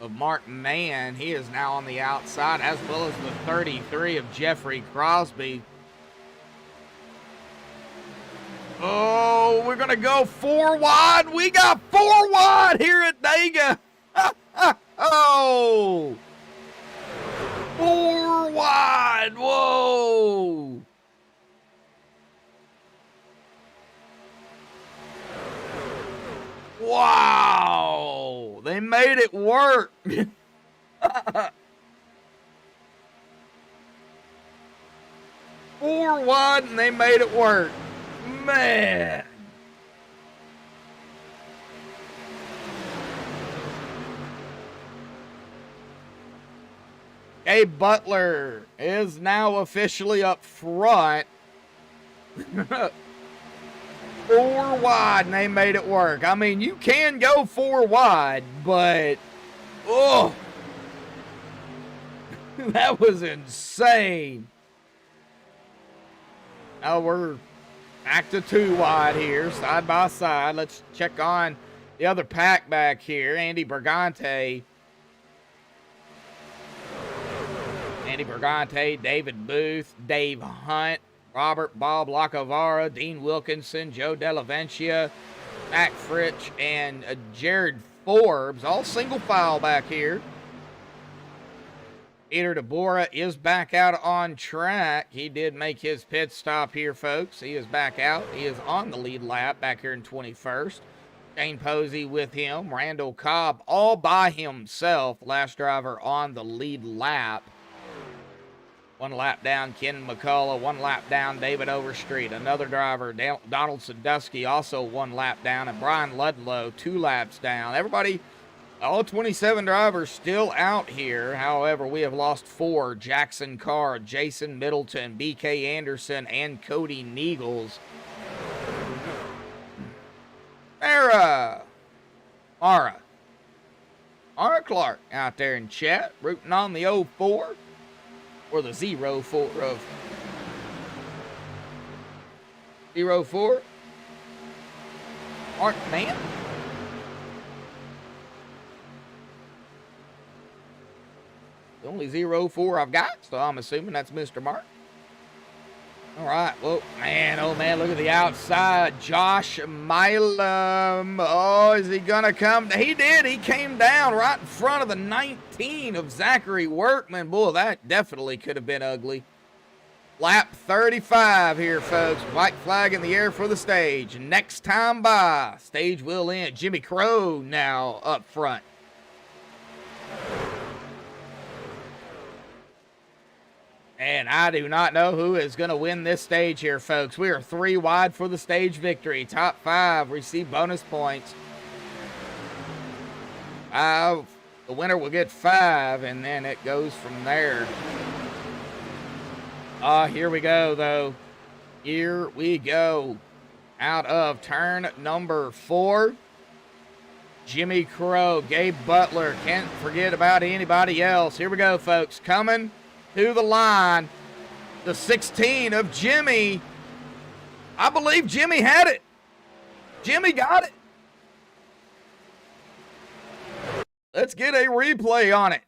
of Mark Mann. He is now on the outside, as well as the 33 of Jeffrey Crosby. Oh, we're going to go 4 wide. We got 4 wide here at Dega. Oh, 4 wide. Whoa. Wow, they made it work. 4 wide and they made it work. Man. Gabe Butler is now officially up front. 4 wide and they made it work. I mean, you can go 4 wide, but oh, that was insane. Now we're back to 2 wide here, side by side. Let's check on the other pack back here. Andy Bergante, David Booth, Dave Hunt, Robert Bob Lacavara, Dean Wilkinson, Joe Delaventia, Mac Fritch, and Jared Forbes, all single file back here. Peter Deborah is back out on track. He did make his pit stop here, folks. He is back out. He is on the lead lap back here in 21st. Shane Posey with him. Randall Cobb all by himself. Last driver on the lead lap. 1 lap down, Ken McCullough. 1 lap down, David Overstreet. Another driver, Donald Sadusky, also 1 lap down. And Brian Ludlow, 2 laps down. Everybody All 27 drivers still out here. However, we have lost 4. Jackson Carr, Jason Middleton, BK Anderson, and Cody Neagles. Mara Clark out there in chat, rooting on the 04 or the 04 of 04. Mark Man. The only 04 I've got, so I'm assuming that's Mr. Mark. All right, well, man, oh man, look at the outside. Josh Milam. Oh, is he gonna come? He did. He came down right in front of the 19 of Zachary Workman. Boy, that definitely could have been ugly. Lap 35 here, folks. White flag in the air for the stage. Next time by, stage will end. Jimmy Crow now up front. And I do not know who is going to win this stage here, folks. We are 3 wide for the stage victory. Top 5 receive bonus points. 5. The winner will get 5, and then it goes from there. Here we go, though. Here we go. Out of turn number 4. Jimmy Crow, Gabe Butler. Can't forget about anybody else. Here we go, folks. Coming to the line, the 16 of Jimmy. I believe Jimmy had it. Jimmy got it. Let's get a replay on it.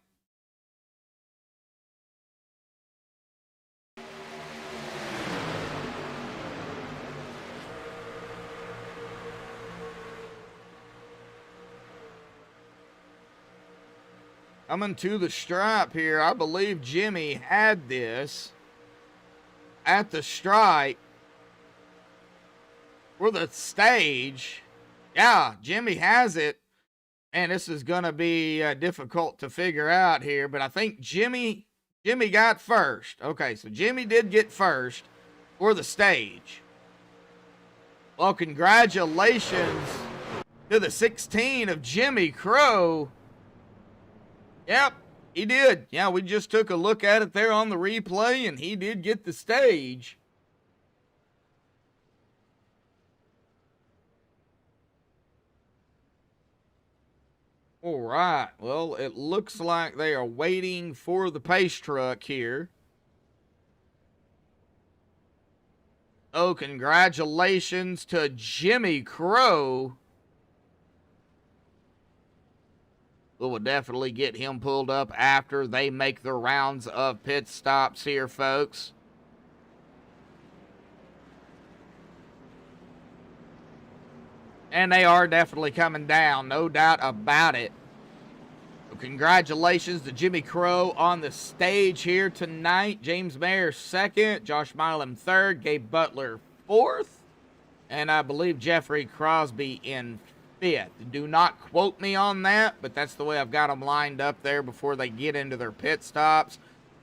Coming to the stripe here. I believe Jimmy had this at the stripe for the stage. Yeah, Jimmy has it. And this is going to be difficult to figure out here, but I think Jimmy got first. Okay, so Jimmy did get first for the stage. Well, congratulations to the 16 of Jimmy Crow. Yep, he did. Yeah, we just took a look at it there on the replay, and he did get the stage. All right, well, it looks like they are waiting for the pace truck here. Oh, congratulations to Jimmy Crow. We'll definitely get him pulled up after they make their rounds of pit stops here, folks. And they are definitely coming down, no doubt about it. So congratulations to Jimmy Crow on the stage here tonight. James Mayer 2nd, Josh Milam 3rd, Gabe Butler 4th, and I believe Jeffrey Crosby in 5th. Do not quote me on that, but that's the way I've got them lined up there before they get into their pit stops.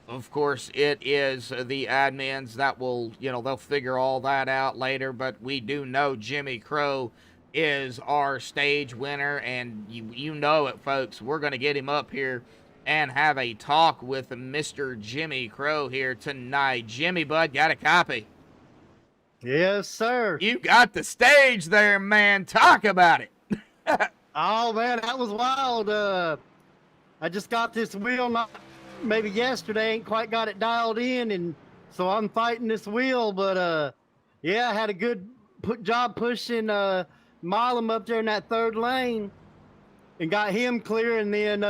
Of course, it is the admins that will, they'll figure all that out later, but we do know Jimmy Crow is our stage winner, and you know it, folks. We're going to get him up here and have a talk with Mr. Jimmy Crow here tonight. Jimmy, bud, got a copy? Yes, sir. You got the stage there, man. Talk about it. Oh, man, that was wild. I just got this wheel maybe yesterday, ain't quite got it dialed in, and so I'm fighting this wheel, but yeah, I had a good job pushing Milam up there in that 3rd lane and got him clear, and then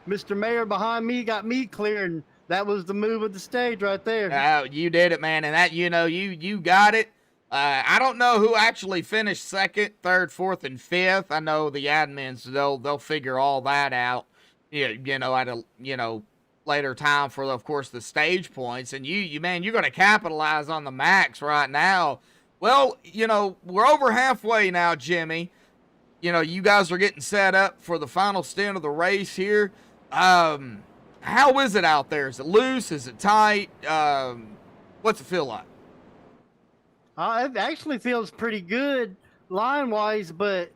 Mr. Mayor behind me got me clear, and that was the move of the stage right there. You did it, man, and that, you got it. I don't know who actually finished 2nd, 3rd, 4th, and 5th. I know the admins, they'll figure all that out, at a, later time for, of course, the stage points. And man, you're going to capitalize on the max right now. Well, we're over halfway now, Jimmy. You guys are getting set up for the final stint of the race here. How is it out there? Is it loose? Is it tight? What's it feel like? It actually feels pretty good line-wise, but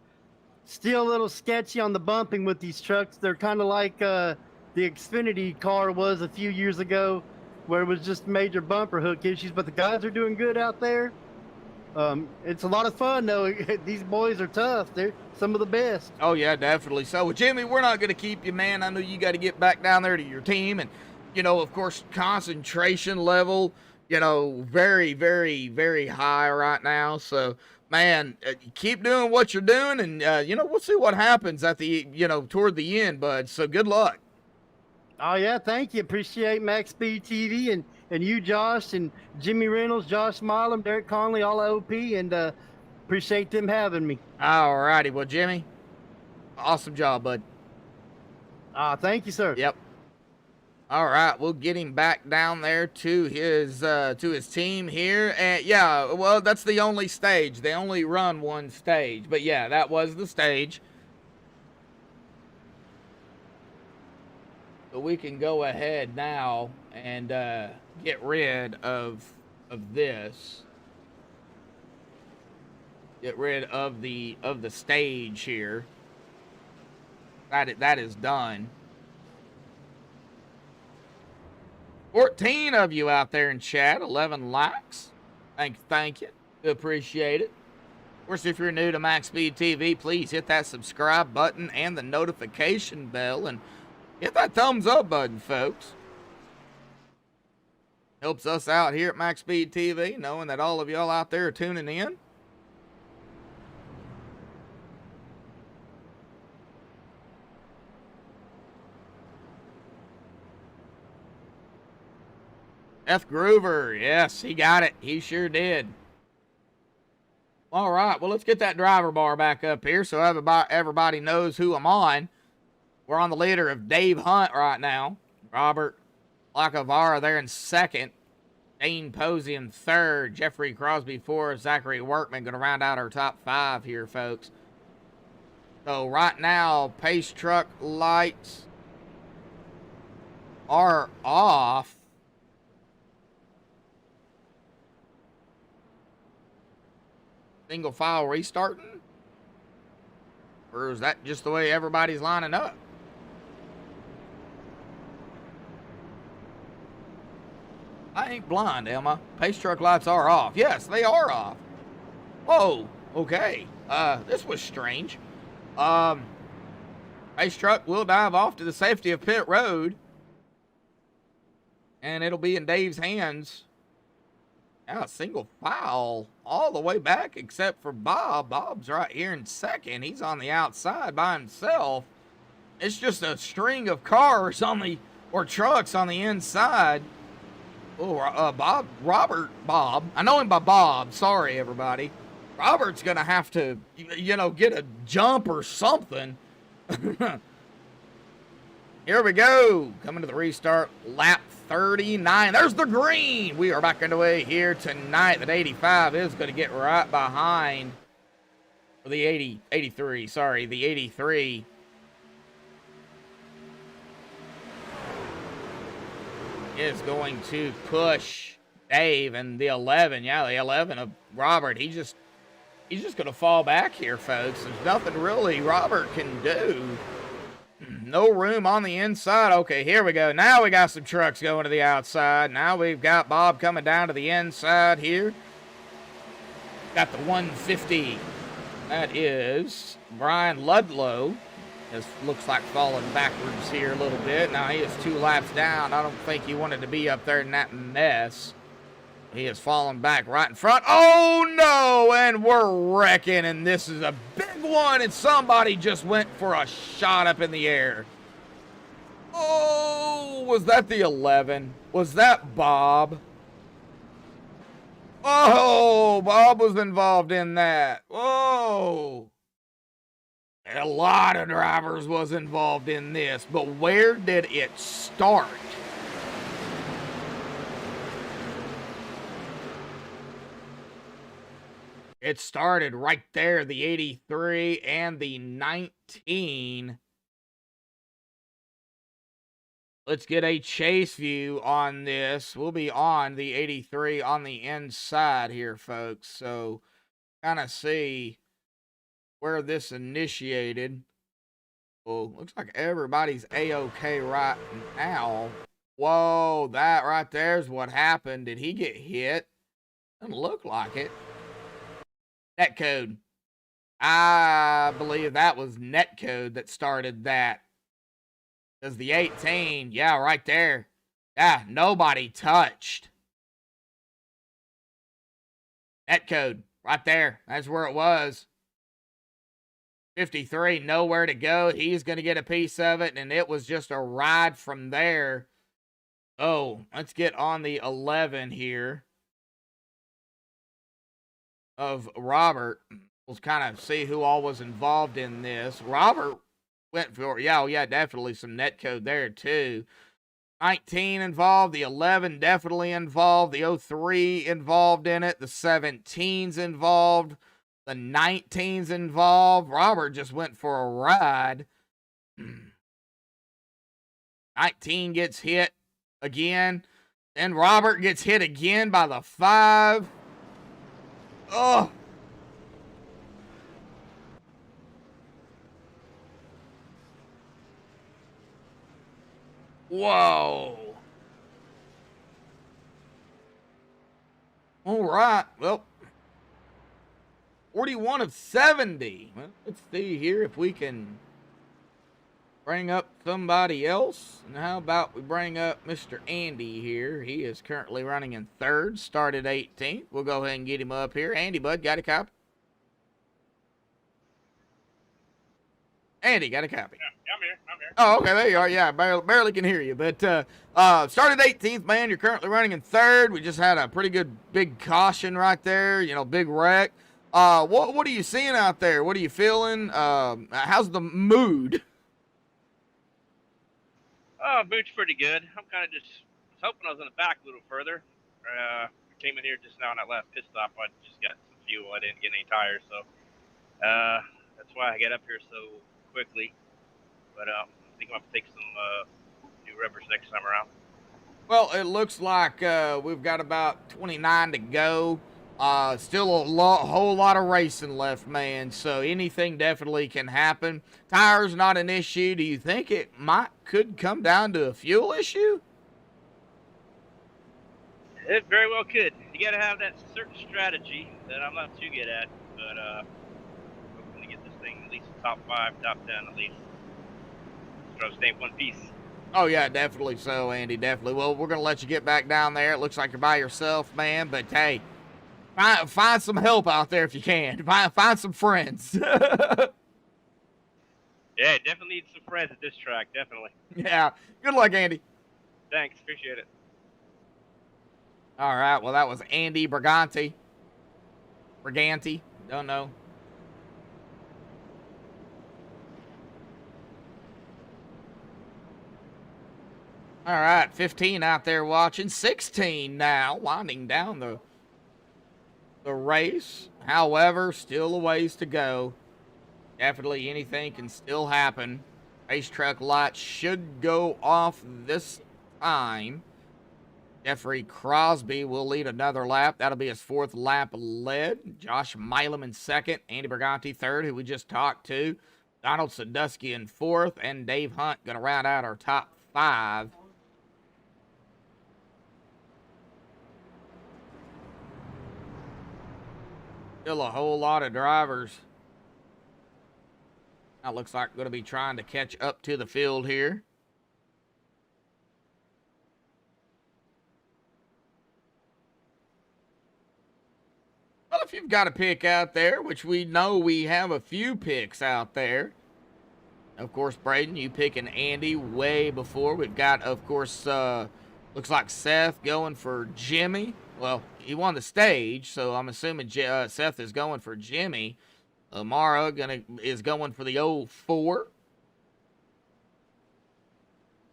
still a little sketchy on the bumping with these trucks. They're kind of like the Xfinity car was a few years ago, where it was just major bumper hook issues. But the guys are doing good out there. It's a lot of fun though. These boys are tough. They're some of the best. Oh yeah, definitely. So, well, Jimmy, we're not going to keep you, man. I know you got to get back down there to your team, and of course, concentration level, very, very, very high right now. So, man, keep doing what you're doing, and we'll see what happens at the toward the end, bud. So, good luck. Oh yeah, thank you. Appreciate MaxSpeedTV and you, Josh, and Jimmy Reynolds, Josh Milam, Derek Conley, all OP, and appreciate them having me. All righty, well, Jimmy, awesome job, bud. Thank you, sir. Yep. All right, we'll get him back down there to his team here, and yeah, well, that's the only stage. They only run one stage, but yeah, that was the stage. So we can go ahead now and get rid of this. Get rid of the stage here. That is done. 14 of you out there in chat, 11 likes. Thank you. Appreciate it. Of course, if you're new to MaxSpeedTV, please hit that subscribe button and the notification bell, and hit that thumbs up button, folks. Helps us out here at MaxSpeedTV, knowing that all of y'all out there are tuning in. F. Groover, yes, he got it. He sure did. All right, well, let's get that driver bar back up here so everybody knows who I'm on. We're on the leader of Dave Hunt right now. Robert Lacavara there in second. Dane Posey in third. Jeffrey Crosby fourth. Zachary Workman going to round out our top 5 here, folks. So right now, pace truck lights are off. Single file restarting? Or is that just the way everybody's lining up? I ain't blind, am I? Pace truck lights are off. Yes, they are off. Whoa, okay. This was strange. Pace truck will dive off to the safety of pit road. And it'll be in Dave's hands. Yeah, single file all the way back except for Bob. Bob's right here in second. He's on the outside by himself. It's just a string of cars or trucks on the inside. Oh, Bob. I know him by Bob. Sorry, everybody. Robert's going to have to, get a jump or something. Here we go. Coming to the restart. Lap 39. There's the green. We are back underway here tonight. That 85 is going to get right behind the 83. Sorry, the 83. Is going to push Dave, and the 11. Yeah, the 11 of Robert. He's just going to fall back here, folks. There's nothing really Robert can do. No room on the inside. Okay, here we go. Now we got some trucks going to the outside. Now we've got Bob coming down to the inside here. Got the 150. That is Brian Ludlow. Just looks like falling backwards here a little bit. Now he is 2 laps down. I don't think he wanted to be up there in that mess. He is falling back right in front. Oh, no, and we're wrecking, and this is a big one, and somebody just went for a shot up in the air. Oh, was that the 11? Was that Bob? Oh, Bob was involved in that. Whoa. A lot of drivers was involved in this, but where did it start? It started right there, the 83 and the 19. Let's get a chase view on this. We'll be on the 83 on the inside here, folks. So, kind of see where this initiated. Well, looks like everybody's A-OK right now. Whoa, that right there's what happened. Did he get hit? Doesn't look like it. Netcode. I believe that was Netcode that started that. Because the 18, yeah, right there. Yeah, nobody touched. Netcode, right there. That's where it was. 53, nowhere to go. He's going to get a piece of it, and it was just a ride from there. Oh, let's get on the 11 here of Robert. We'll kind of see who all was involved in this. Robert went for, yeah, definitely some netcode there too. 19 involved, the 11 definitely involved, the 03 involved in it, the 17's involved, the 19's involved. Robert just went for a ride. 19 gets hit again, and Robert gets hit again by the 5. Oh. Whoa. All right. Well, 41 of 70. Well, let's see here if we can bring up somebody else. And how about we bring up Mr. Andy here? He is currently running in 3rd, started 18th. We'll go ahead and get him up here. Andy, bud, got a copy? Andy, got a copy? Yeah, I'm here. Oh, okay, there you are. Yeah, barely can hear you. But started 18th, man. You're currently running in 3rd. We just had a pretty good big caution right there. You know, big wreck. What are you seeing out there? What are you feeling? How's the mood? Oh, mood's pretty good. I'm kind of just hoping I was in the back a little further. I came in here just now on that last pit stop. I just got some fuel. I didn't get any tires, so that's why I got up here so quickly. But I think I'm going to take some new rubbers next time around. Well, it looks like we've got about 29 to go. Still whole lot of racing left, man. So anything definitely can happen. Tires not an issue. Do you think it could come down to a fuel issue? It very well could. You got to have that certain strategy that I'm not too good at, but hoping to get this thing at least top 5, top 10 at least. So stay in one piece. Oh, yeah, definitely so, Andy, definitely. Well, we're going to let you get back down there. It looks like you're by yourself, man, but hey, find some help out there if you can. Find some friends. Yeah, definitely need some friends at this track, definitely. Yeah, good luck, Andy. Thanks, appreciate it. All right, well, that was Andy Briganti, don't know. All right, 15 out there watching. 16 now, winding down the race. However, still a ways to go. Definitely anything can still happen. Race truck lights should go off this time. Jeffrey Crosby will lead another lap. That'll be his 4th lap led. Josh Milam in 2nd. Andy Briganti 3rd, who we just talked to. Donald Sadusky in 4th. And Dave Hunt going to round out our top 5. Still a whole lot of drivers. That looks like going to be trying to catch up to the field here. Well, if you've got a pick out there, which we know we have a few picks out there. Of course, Braden, you picking Andy way before. We've got, of course, looks like Seth going for Jimmy. Well, he won the stage, so I'm assuming Seth is going for Jimmy. Amara is going for the 04.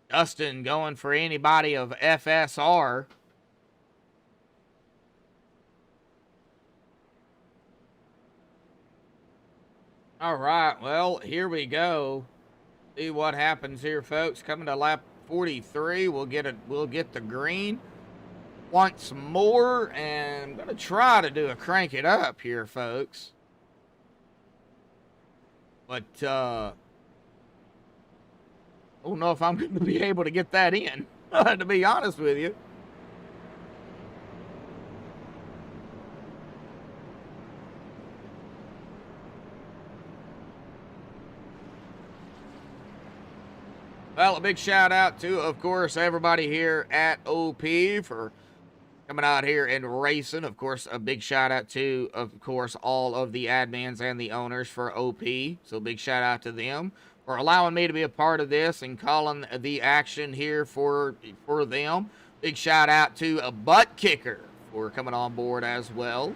Dustin going for anybody of FSR. All right, well, here we go. See what happens here, folks. Coming to lap 43, we'll get the green once more, and I'm gonna try to do a crank it up here, folks. But, I don't know if I'm going to be able to get that in, to be honest with you. Well, a big shout out to, of course, everybody here at OP for coming out here and racing. Of course, a big shout out to, of course, all of the admins and the owners for OP. So big shout out to them for allowing me to be a part of this and calling the action here for them. Big shout out to a Butt Kicker for coming on board as well.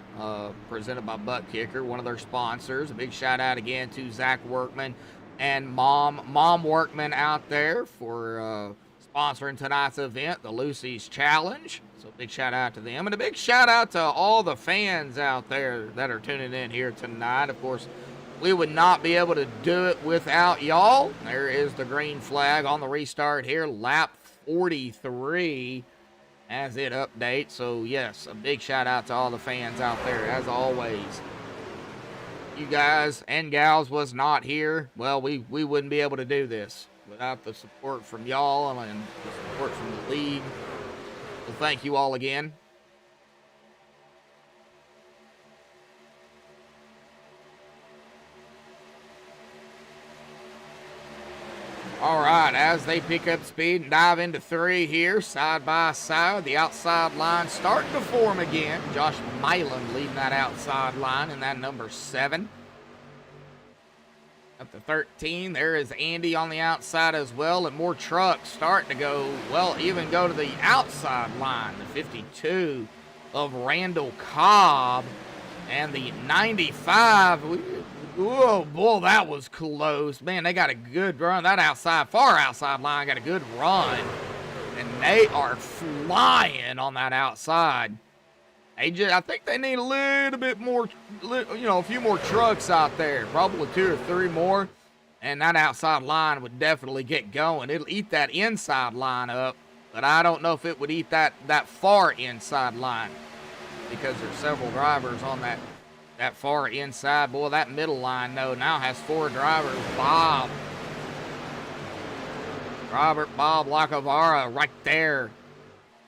Presented by Butt Kicker, one of their sponsors. A big shout out again to Zach Workman and Mom Workman out there for sponsoring tonight's event, the Lucy's Challenge. So big shout out to them. And a big shout out to all the fans out there that are tuning in here tonight. Of course, we would not be able to do it without y'all. There is the green flag on the restart here, lap 43 as it updates. So yes, a big shout out to all the fans out there as always. You guys and gals was not here, well, we wouldn't be able to do this without the support from y'all and the support from the league. So thank you all again. All right, as they pick up speed and dive into 3 here, side by side, the outside line starting to form again. Josh Milam leading that outside line in that number 7. Up to 13, there is Andy on the outside as well, and more trucks starting to go, well, even go to the outside line. The 52 of Randall Cobb and the 95. Whoa, boy, that was close. Man, they got a good run. That outside, far outside line got a good run. And they are flying on that outside. I think they need a little bit more, a few more trucks out there. Probably 2 or 3 more. And that outside line would definitely get going. It'll eat that inside line up. But I don't know if it would eat that far inside line. Because there's several drivers on that far inside. Boy, that middle line, though, now has 4 drivers. Robert Bob Lacavara right there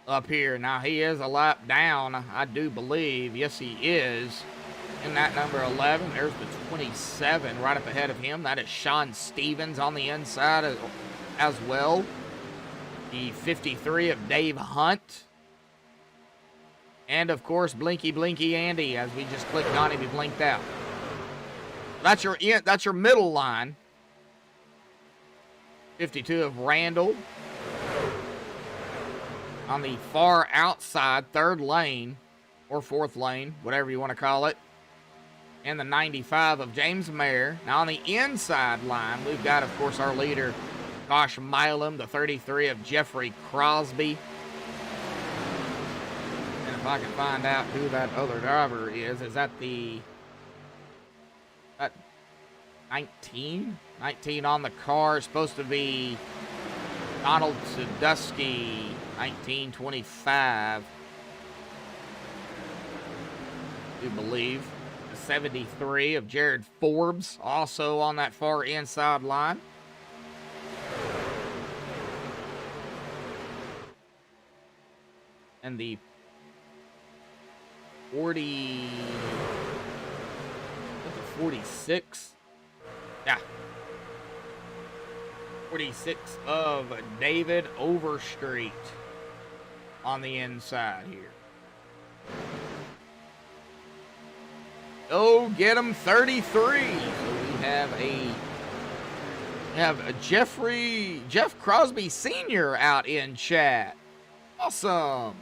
up here. Now, he is a lap down, I do believe. Yes, he is. In that number 11, there's the 27 right up ahead of him. That is Sean Stevens on the inside as well. The 53 of Dave Hunt. And, of course, Blinky Blinky Andy, as we just clicked on him, he blinked out. That's your middle line. 52 of Randall. On the far outside, 3rd lane, or 4th lane, whatever you want to call it. And the 95 of James Mayer. Now, on the inside line, we've got, of course, our leader, Josh Milam, the 33 of Jeffrey Crosby. If I can find out who that other driver is that that 19? 19 on the car is supposed to be Donald Sadusky, 1925, I do believe. The 73 of Jared Forbes, also on that far inside line. And the 46. Yeah. 46 of David Overstreet on the inside here. Oh, get him 33. So we have a Jeff Crosby Sr. out in chat. Awesome.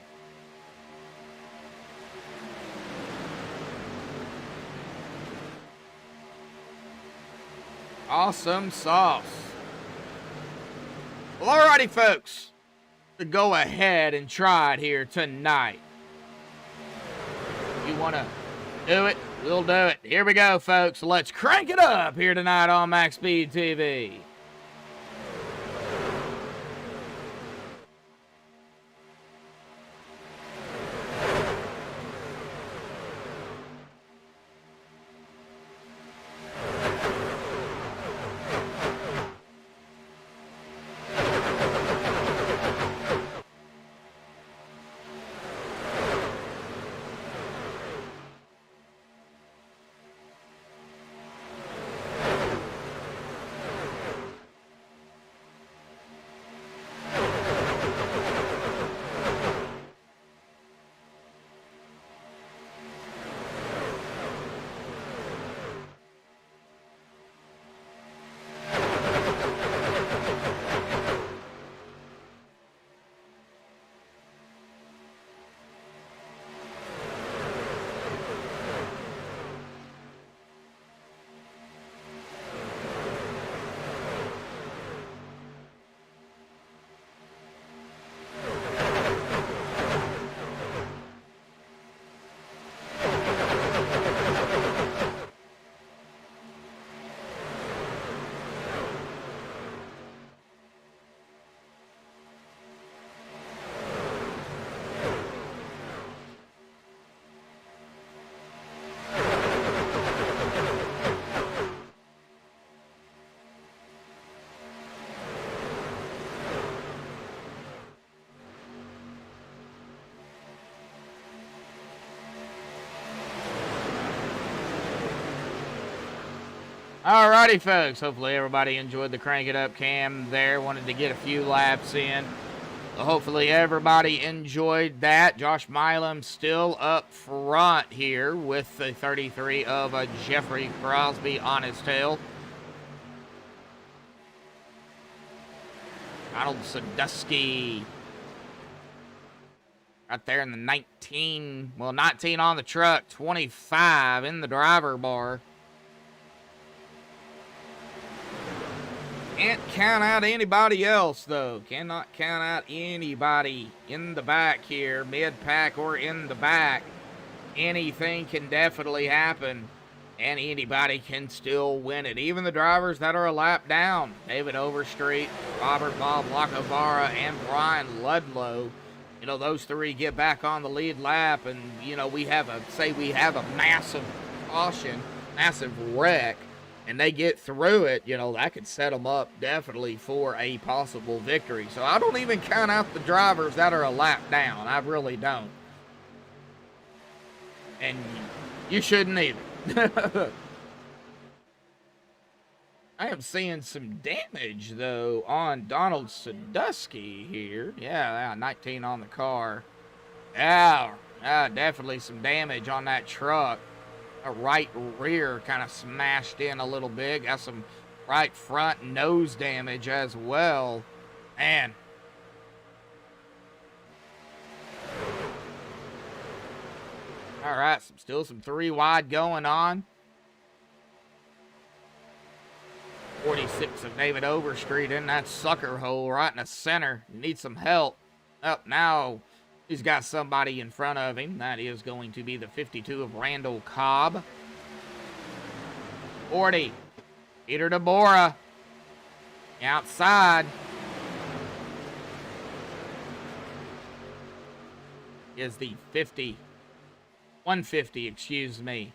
Awesome sauce. Well, alrighty, folks. To go ahead and try it here tonight. You want to do it? We'll do it. Here we go, folks. Let's crank it up here tonight on MaxSpeedTV. Alrighty, folks. Hopefully everybody enjoyed the Crank It Up cam there. Wanted to get a few laps in. So hopefully everybody enjoyed that. Josh Milam still up front here with the 33 of Jeffrey Crosby on his tail. Donald Sadusky right there in the 19. Well, 19 on the truck, 25 in the driver bar. Can't count out anybody else, though. Cannot count out anybody in the back here, mid-pack or in the back. Anything can definitely happen, and anybody can still win it. Even the drivers that are a lap down. David Overstreet, Robert Bob Lacavara, and Brian Ludlow. You know, those three get back on the lead lap, and, you know, we have a massive caution, massive wreck, and they get through it, you know, that could set them up definitely for a possible victory. So I don't even count out the drivers that are a lap down. I really don't. And you shouldn't either. I am seeing some damage, though, on Donald Sadusky here. Yeah, 19 on the car. Yeah, definitely some damage on that truck. A right rear kind of smashed in a little bit. Got some right front nose damage as well. Man. All right, still some 3 wide going on. 46 of David Overstreet in that sucker hole right in the center. Needs some help. Up now. He's got somebody in front of him. That is going to be the 52 of Randall Cobb. 40. Peter DeBora. Outside. Is the 50. 150, excuse me.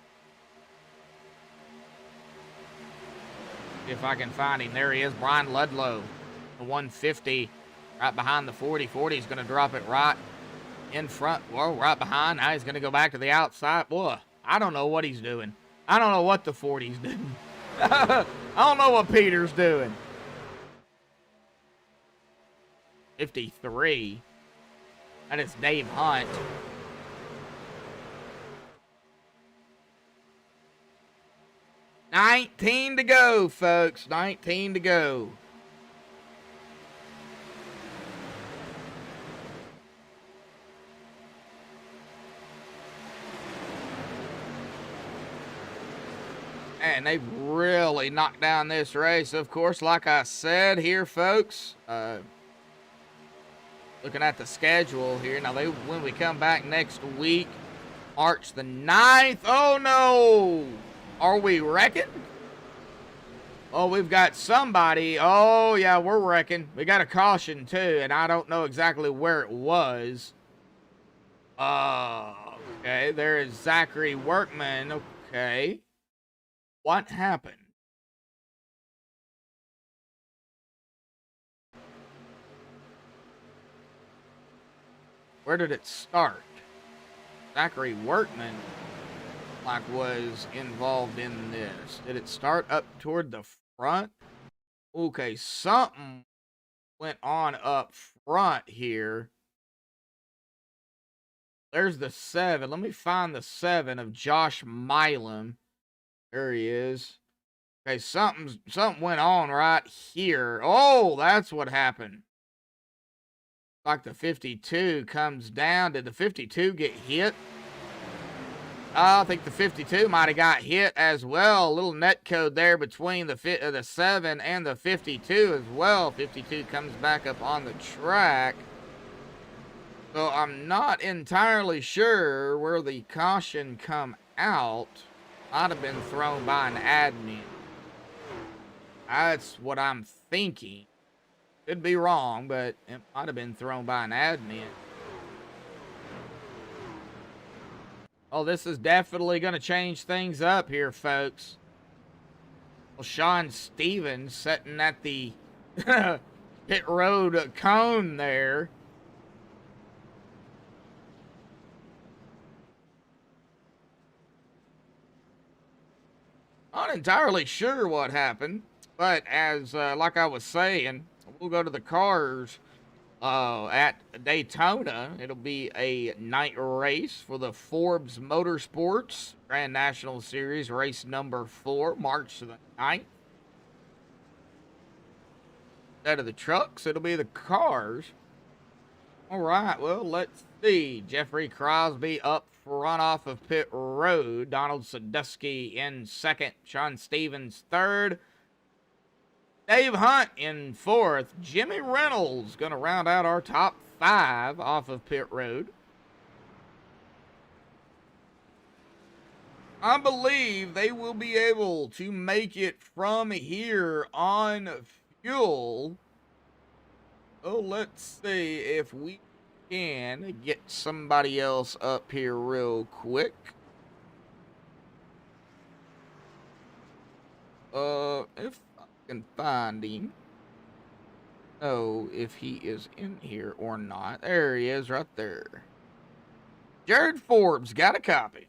If I can find him. There he is. Brian Ludlow. The 150. Right behind the 40. 40 is going to drop it right in front, well, right behind. Now he's going to go back to the outside. Boy, I don't know what he's doing. I don't know what the 40's doing. I don't know what Peter's doing. 53. That is Dave Hunt. $19 to go, folks. 19 to go. And they've really knocked down this race. Of course, like I said here, folks, looking at the schedule here. Now, when we come back next week, March the 9th. Oh, no. Are we wrecking? Oh, we've got somebody. Oh, yeah, we're wrecking. We got a caution, too, and I don't know exactly where it was. Okay, there is Zachary Workman. Okay. What happened? Where did it start? Zachary Workman, like, was involved in this. Did it start up toward the front? Okay, something went on up front here. There's the 7. Let me find the 7 of Josh Milam. There he is. Okay, something went on right here. Oh, that's what happened. Like the 52 comes down. Did the 52 get hit? I think the 52 might have got hit as well. A little net code there between the 7 and the 52 as well. 52 comes back up on the track. So I'm not entirely sure where the caution come out. Might have been thrown by an admin. That's what I'm thinking. Could be wrong, but it might have been thrown by an admin. Oh, this is definitely going to change things up here, folks. Well, Sean Stevens sitting at the pit road cone there. not entirely sure what happened, but as like I was saying, we'll go to the cars at Daytona. It'll be a night race for the Forbes Motorsports Grand National Series, race number 4, March the 9th. Instead of the trucks, it'll be the cars. All right, well, let's see. Jeffrey Crosby up front off of pit road. Donald Sadusky in second. Sean Stevens third. Dave Hunt in fourth. Jimmy Reynolds going to round out our top 5 off of pit road. I believe they will be able to make it from here on fuel. Oh, let's see if we can get somebody else up here real quick. If I can find him. Oh, if he is in here or not. There he is right there. Jared Forbes, got a copy?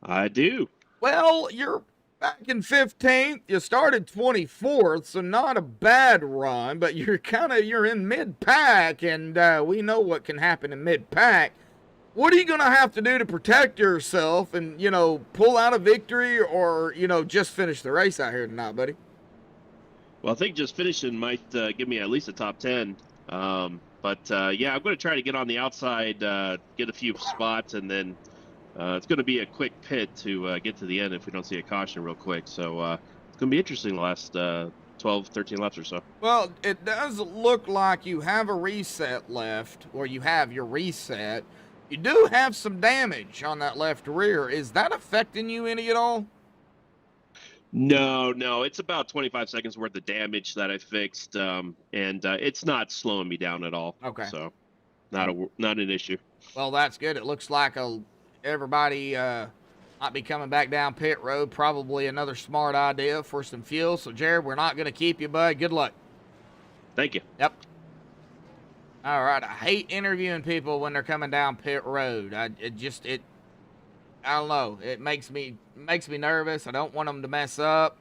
I do. Well, you're back in 15th. You started 24th, so not a bad run, but you're in mid-pack, and we know what can happen in mid-pack. What are you going to have to do to protect yourself and, pull out a victory or, just finish the race out here tonight, buddy? Well, I think just finishing might give me at least a top 10. Yeah, I'm going to try to get on the outside, get a few spots, and then it's going to be a quick pit to get to the end if we don't see a caution real quick. So it's going to be interesting the last 12, 13 laps or so. Well, it does look like you have a reset left, or you have your reset. You do have some damage on that left rear. Is that affecting you any at all? No, it's about 25 seconds worth of damage that I fixed, and it's not slowing me down at all. Okay. So not an issue. Well, that's good. It looks like everybody might be coming back down pit road. Probably another smart idea for some fuel. So, Jared, we're not going to keep you, bud. Good luck. Thank you. Yep. All right. I hate interviewing people when they're coming down pit road. I don't know. It makes me nervous. I don't want them to mess up.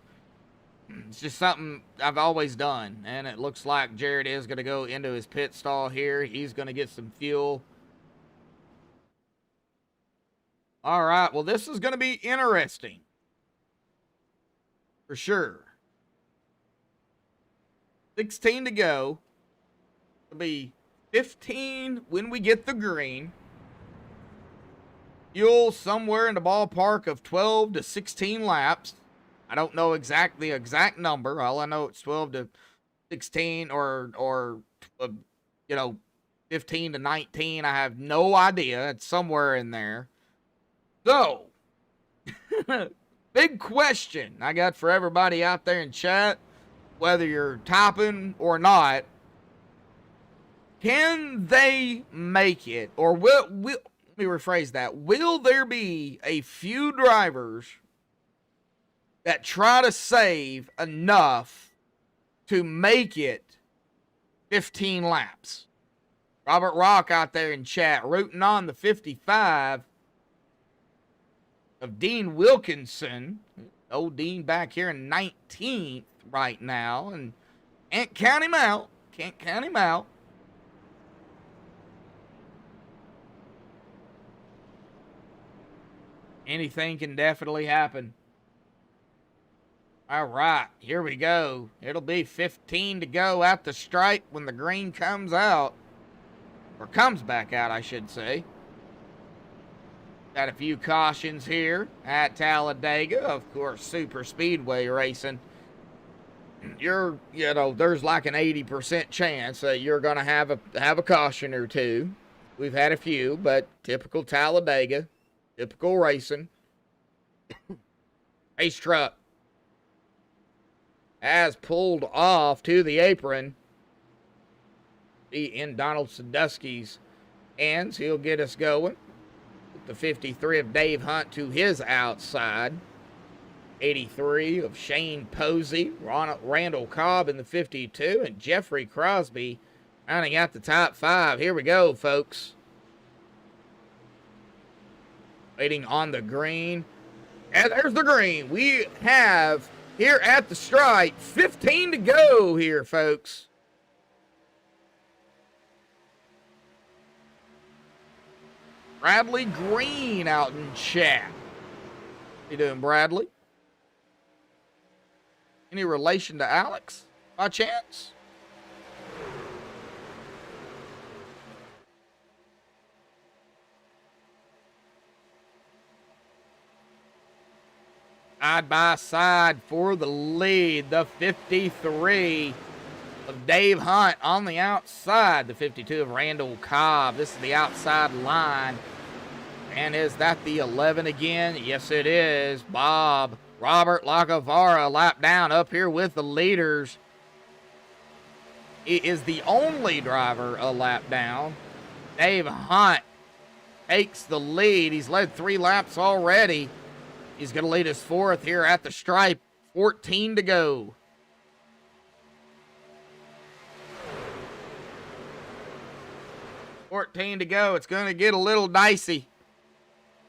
It's just something I've always done. And it looks like Jared is going to go into his pit stall here. He's going to get some fuel. All right, well, this is going to be interesting. For sure. 16 to go. It'll be 15 when we get the green. Fuel somewhere in the ballpark of 12 to 16 laps. I don't know the exact number. All I know it's 12 to 16 or 15 to 19. I have no idea. It's somewhere in there. So, big question I got for everybody out there in chat, whether you're topping or not. Can they make it? Or let me rephrase that. Will there be a few drivers that try to save enough to make it 15 laps? Robert Rock out there in chat rooting on the 55 of Dean Wilkinson. Old Dean back here in 19th right now, and can't count him out. Can't count him out. Anything can definitely happen. All right, here we go. It'll be 15 to go at the stripe when the green comes out. Or comes back out, I should say. Got a few cautions here at Talladega. Of course, super speedway racing. There's like an 80% chance that you're going to have a caution or two. We've had a few, but typical Talladega, typical racing. Race truck has pulled off to the apron. In Donald Sadusky's hands, he'll get us going. The 53 of Dave Hunt to his outside. 83 of Shane Posey. Randall Cobb in the 52. And Jeffrey Crosby rounding out the top 5. Here we go, folks. Waiting on the green. And there's the green. We have here at the stripe 15 to go here, folks. Bradley Green out in chat. How you doing, Bradley? Any relation to Alex, by chance? Side by side for the lead, the 53 of Dave Hunt on the outside, the 52 of Randall Cobb. This is the outside line. And is that the 11 again? Yes, it is. Robert Lacavara lap down up here with the leaders. He is the only driver a lap down. Dave Hunt takes the lead. He's led 3 laps already. He's going to lead us 4th here at the stripe. 14 to go. It's going to get a little dicey.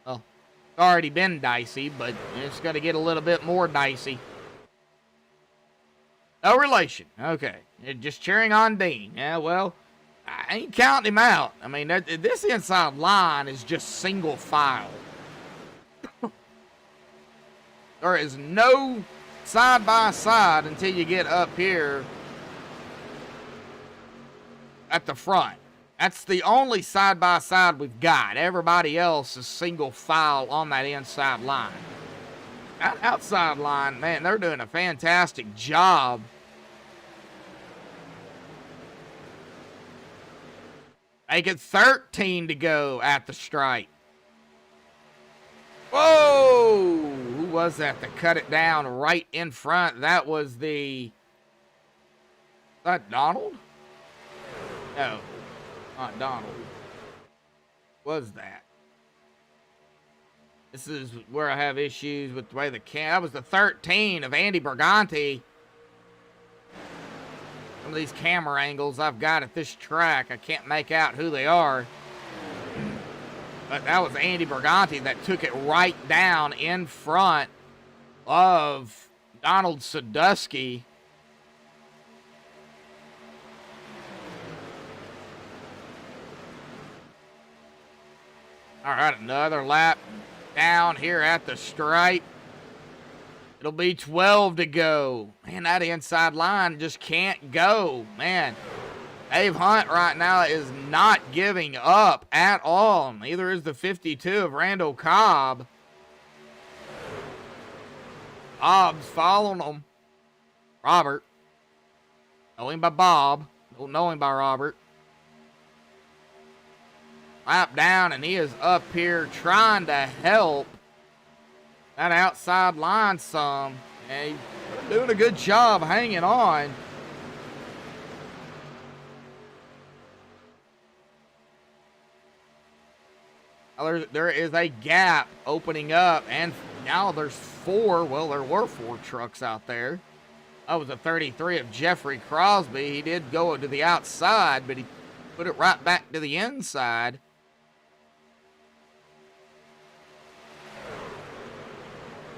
Well, it's already been dicey, but it's going to get a little bit more dicey. No relation. Okay. You're just cheering on Dean. Yeah, well, I ain't counting him out. I mean, this inside line is just single file. There is no side-by-side until you get up here at the front. That's the only side-by-side we've got. Everybody else is single file on that inside line. That outside line, man, they're doing a fantastic job. Make it 13 to go at the stripe. Whoa! Who was that to cut it down right in front? That was the... Is that Donald? No, not Donald. Was that? This is where I have issues with the way the that was the 13 of Andy Berganti. Some of these camera angles I've got at this track, I can't make out who they are. But that was Andy Berganti that took it right down in front of Donald Sadusky. All right, another lap down here at the stripe. It'll be 12 to go. Man, that inside line just can't go. Man, Dave Hunt right now is not giving up at all. Neither is the 52 of Randall Cobb. Bob's following him. Robert. Know him by Bob. Don't know him by Robert. Lap down, and he is up here trying to help that outside line some. And he's doing a good job hanging on. There is a gap opening up, and now there's 4. Well, there were 4 trucks out there. That was a 33 of Jeffrey Crosby. He did go to the outside, but he put it right back to the inside.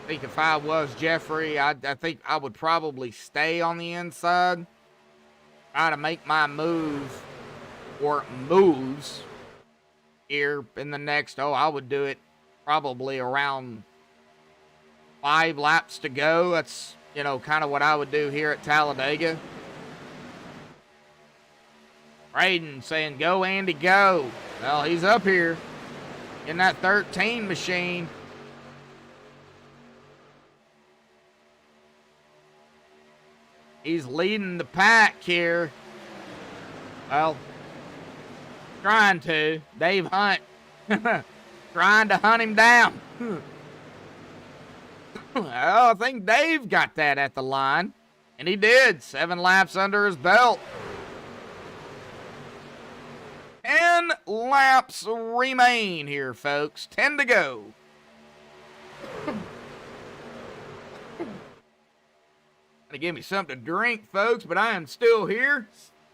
I think if I was Jeffrey, I think I would probably stay on the inside. Try to make my move or moves here in the next, I would do it probably around 5 laps to go. That's, kind of what I would do here at Talladega. Braden saying, go, Andy, go. Well, he's up here in that 13 machine. He's leading the pack here. Well, trying to. Dave Hunt trying to hunt him down. Well, I think Dave got that at the line. And he did. 7 laps under his belt. 10 laps remain here, folks. 10 to go. Gonna give me something to drink, folks, but I am still here.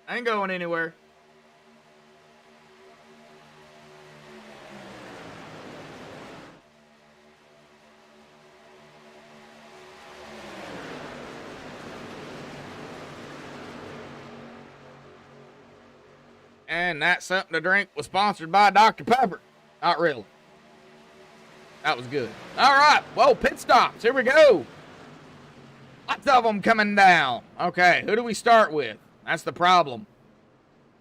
I ain't going anywhere. And that something to drink was sponsored by Dr. Pepper. Not really. That was good. All right. Whoa, pit stops. Here we go. Lots of them coming down. Okay, who do we start with? That's the problem.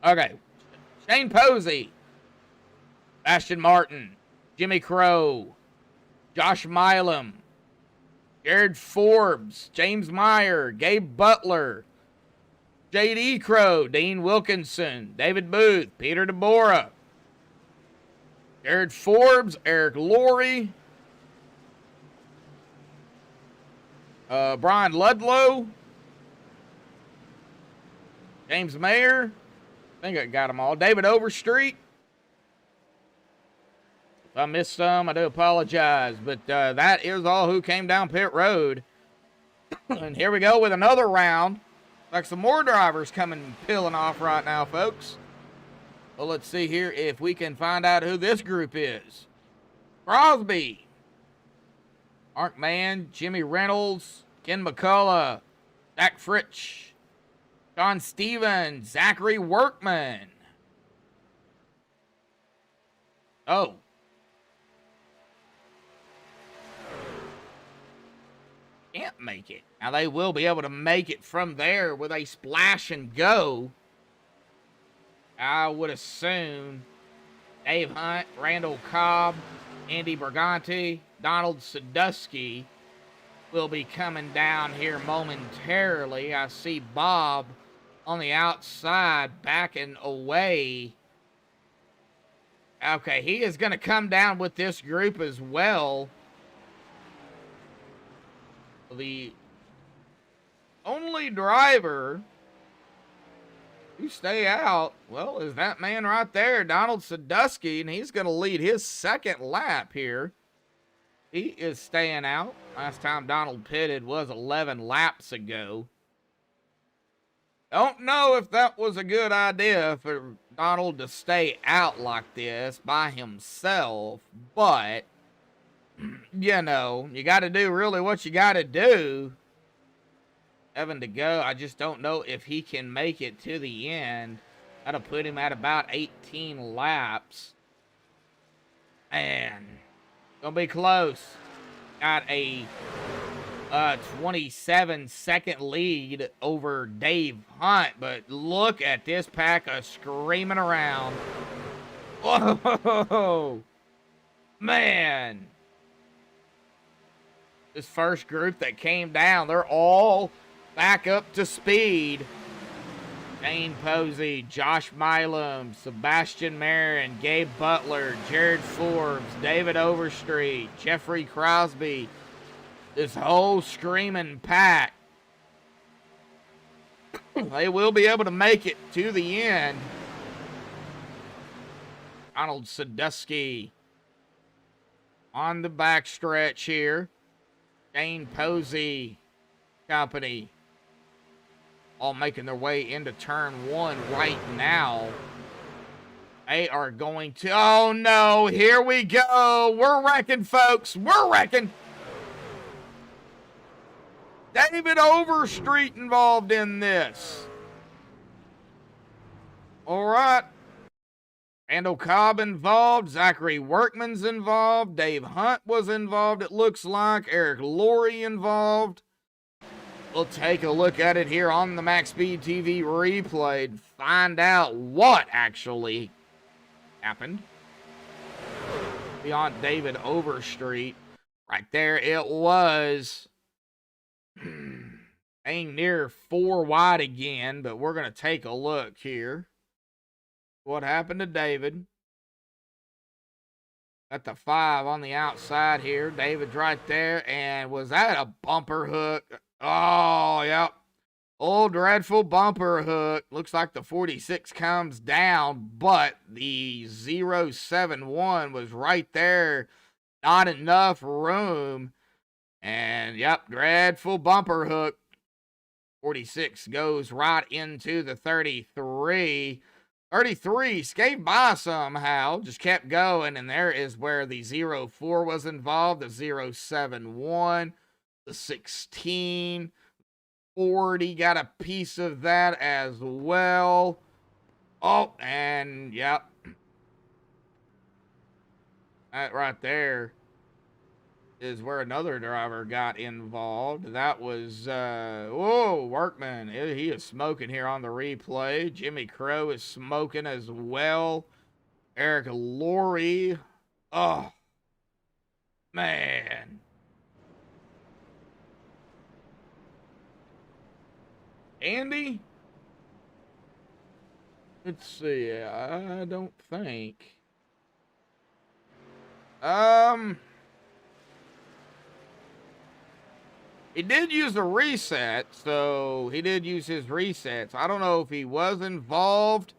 Okay. Shane Posey. Ashton Martin. Jimmy Crow. Josh Milam. Jared Forbes. James Meyer. Gabe Butler. J.D. Crow. Dean Wilkinson. David Booth. Peter DeBora. Jared Forbes. Eric Laurie. Brian Ludlow. James Mayer. I think I got them all. David Overstreet. If I missed some, I do apologize. But that is all who came down pit road. And here we go with another round. Like some more drivers coming peeling off right now, folks. Well, let's see here if we can find out who this group is. Crosby. Mark Mann, Jimmy Reynolds, Ken McCullough, Zach Fritsch, John Stevens, Zachary Workman. Oh. Can't make it. Now they will be able to make it from there with a splash and go. I would assume Dave Hunt, Randall Cobb, Andy Berganti, Donald Sadusky will be coming down here momentarily. I see Bob on the outside backing away. Okay, he is going to come down with this group as well. The only driver to stay out, well, is that man right there, Donald Sadusky, and he's going to lead his second lap here. He is staying out. Last time Donald pitted was 11 laps ago. Don't know if that was a good idea for Donald to stay out like this by himself, but, you know, you got to do really what you got to do. Evan to go. I just don't know if he can make it to the end. That'll put him at about 18 laps. Man, gonna be close. Got a 27-second lead over Dave Hunt, but look at this pack of screaming around. Whoa, man. This first group that came down, they're all back up to speed. Shane Posey, Josh Milam, Sebastian Marin, Gabe Butler, Jared Forbes, David Overstreet, Jeffrey Crosby. This whole screaming pack. They will be able to make it to the end. Donald Sadusky on the backstretch here. Shane Posey company all making their way into turn one right now. They are going to, oh no, here we go. We're wrecking, folks. We're wrecking. David Overstreet involved in this. All right. Randall Cobb involved. Zachary Workman's involved. Dave Hunt was involved, it looks like. Eric Laurie involved. We'll take a look at it here on the MaxSpeedTV replay and find out what actually happened. Beyond David Overstreet. Right there it was. Ain't near 4 wide again, but we're going to take a look here. What happened to David? At the 5 on the outside here. David's right there. And was that a bumper hook? Oh, yep. Old dreadful bumper hook. Looks like the 46 comes down, but the 071 was right there. Not enough room. And, yep, dreadful bumper hook. 46 goes right into the 33. 33 scaped by somehow, just kept going, and there is where the 04 was involved, the 071, the 16, 40 got a piece of that as well. Oh, and yep. That right there is where another driver got involved. That was, whoa, Workman. He is smoking here on the replay. Jimmy Crow is smoking as well. Eric Laurie. Oh, man. Andy? Let's see. I don't think. He did use a reset, so he did use his resets. I don't know if he was involved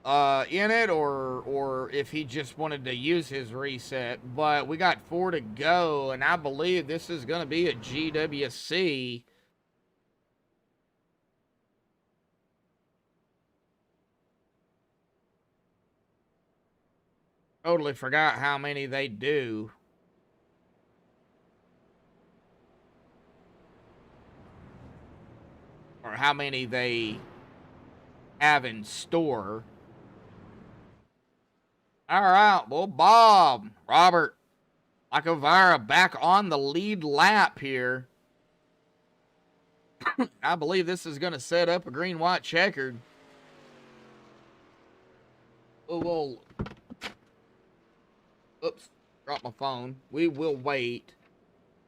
in it or if he just wanted to use his reset, but we got 4 to go, and I believe this is going to be a GWC. Totally forgot how many they do. Or how many they have in store. All right, well, Bob, Robert, Lacovara back on the lead lap here. I believe this is going to set up a green-white checkered. We'll, oops, dropped my phone. We will wait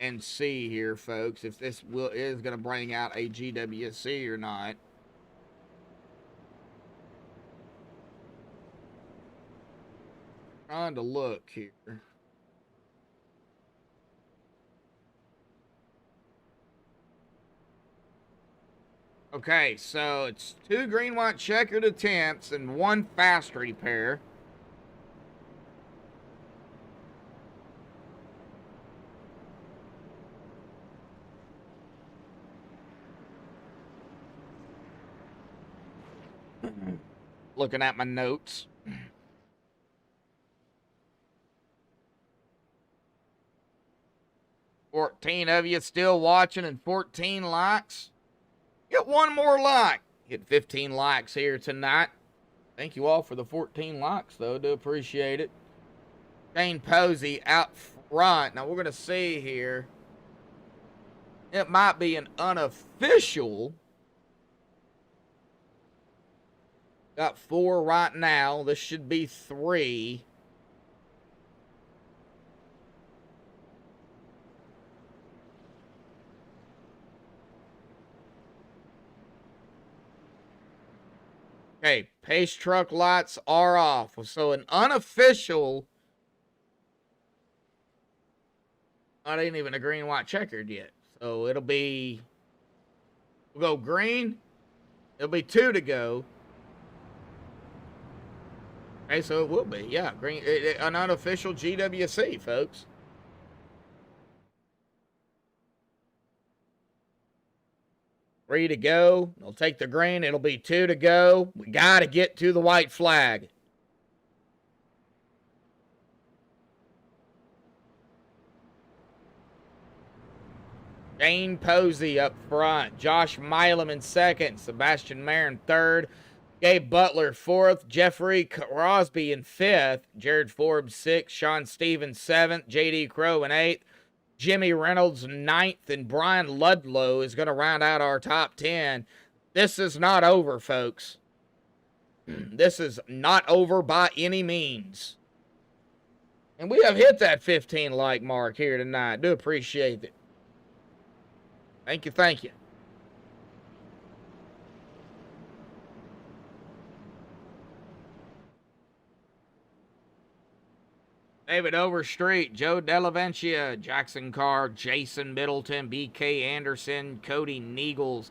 and see here, folks, if this is going to bring out a GWC or not. Trying to look here. Okay, so it's 2 green-white checkered attempts and 1 fast repair. Looking at my notes. $14 of you still watching and 14 likes. Get 1 more like. Get 15 likes here tonight. Thank you all for the 14 likes, though. Do appreciate it. Shane Posey out front. Now, we're going to see here. It might be an unofficial. Got 4 right now. This should be 3. Okay, pace truck lights are off. So an unofficial. Not ain't even a green-white checkered yet. So it'll be. We'll go green. It'll be 2 to go. Okay, so it will be. Yeah, green. An unofficial GWC, folks. Three to go. They'll take the green. It'll be 2 to go. We got to get to the white flag. Shane Posey up front. Josh Milam in second. Sebastian Marin third. Gabe Butler fourth. Jeffrey Crosby in fifth. Jared Forbes sixth. Sean Stevens seventh. J.D. Crow in eighth. Jimmy Reynolds ninth, and Brian Ludlow is going to round out our top 10. This is not over, folks. This is not over by any means. And we have hit that 15 like mark here tonight. Do appreciate it. Thank you, thank you. David Overstreet, Joe Delaventia, Jackson Carr, Jason Middleton, B.K. Anderson, Cody Neagles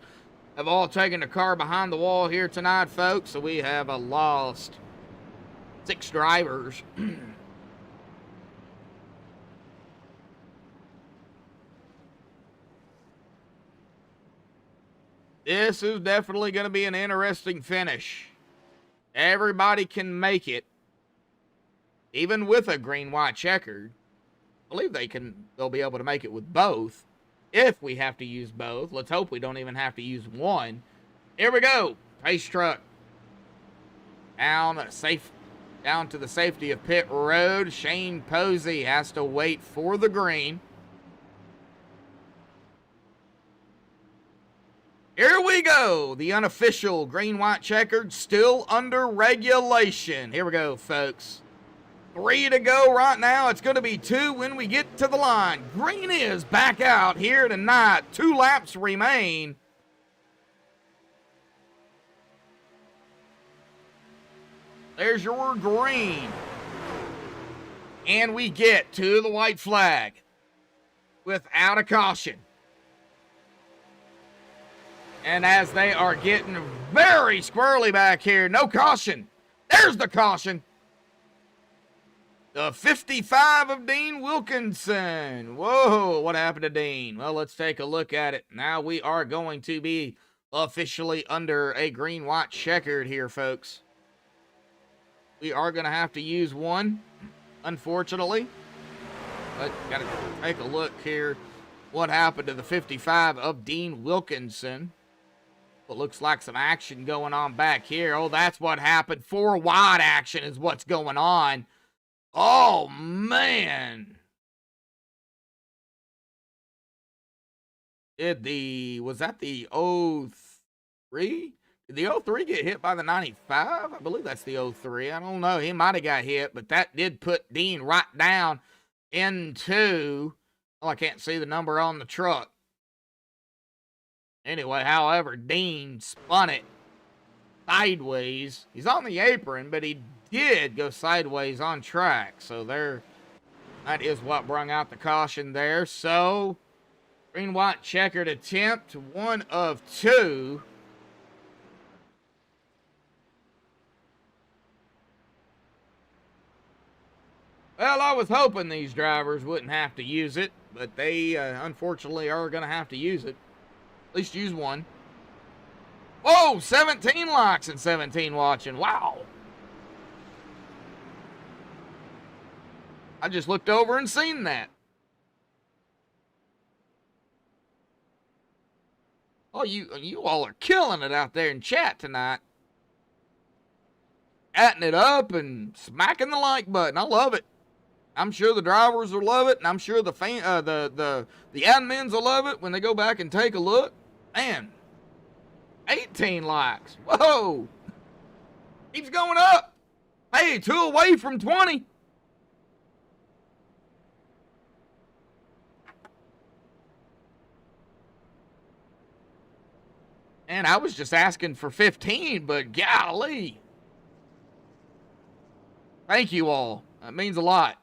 have all taken the car behind the wall here tonight, folks. So we have lost 6 drivers. This is definitely going to be an interesting finish. Everybody can make it. Even with a green-white checkered, I believe they'll be able to make it with both. If we have to use both. Let's hope we don't even have to use one. Here we go. Pace truck. Down to the safety of pit road. Shane Posey has to wait for the green. Here we go. The unofficial green, white, checkered, still under regulation. Here we go, folks. 3 to go right now. It's going to be 2 when we get to the line. Green is back out here tonight. 2 laps remain. There's your green. And we get to the white flag without a caution. And as they are getting very squirrely back here, no caution. There's the caution. The 55 of Dean Wilkinson. Whoa, what happened to Dean? Well, let's take a look at it. Now we are going to be officially under a green, white, checkered here, folks. We are going to have to use one, unfortunately. But got to take a look here. What happened to the 55 of Dean Wilkinson? What looks like some action going on back here. Oh, that's what happened. 4 wide action is what's going on. Oh, man. Was that the 03? Did the 03 get hit by the 95? I believe that's the 03. I don't know. He might have got hit, but that did put Dean right down into... Oh, I can't see the number on the truck. Anyway, however, Dean spun it sideways. He's on the apron, but he did go sideways on track. So that is what brought out the caution there. So, green, white, checkered attempt, 1 of 2. Well, I was hoping these drivers wouldn't have to use it, but they unfortunately are going to have to use it. At least use one. Whoa, 17 likes and 17 watching. Wow. I just looked over and seen that. Oh, you all are killing it out there in chat tonight. Atting it up and smacking the like button. I love it. I'm sure the drivers will love it, and I'm sure the admins will love it when they go back and take a look. Man, 18 likes. Whoa. Keeps going up. Hey, 2 away from 20. And I was just asking for 15, but golly. Thank you all. That means a lot.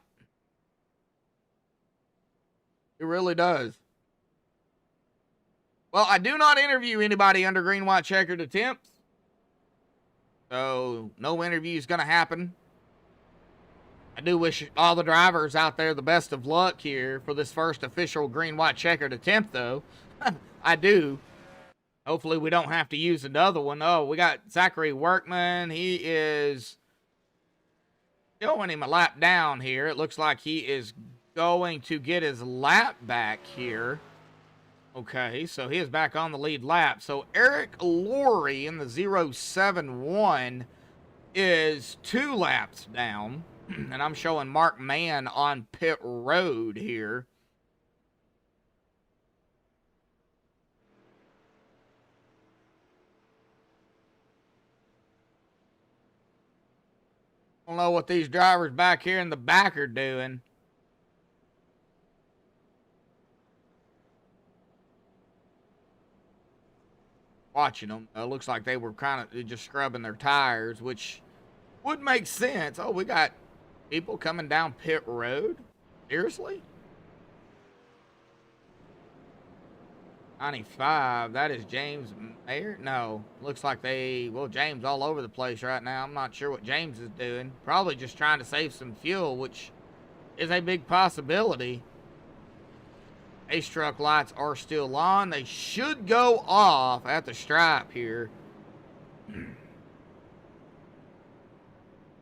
It really does. Well, I do not interview anybody under green, white, checkered attempts. So, no interview is going to happen. I do wish all the drivers out there the best of luck here for this first official green, white, checkered attempt, though. I do. Hopefully we don't have to use another one. Oh, we got Zachary Workman. He is showing him a lap down here. It looks like he is going to get his lap back here. Okay, so he is back on the lead lap. So Eric Laurie in the 071 is 2 laps down. And I'm showing Mark Mann on pit road here. I don't know what these drivers back here in the back are doing. Watching them. Looks like they were kind of just scrubbing their tires, which would make sense. Oh, we got people coming down pit road? Seriously? 95. That is James Mayer? No. Looks like James all over the place right now. I'm not sure what James is doing. Probably just trying to save some fuel, which is a big possibility. Ace truck lights are still on. They should go off at the stripe here.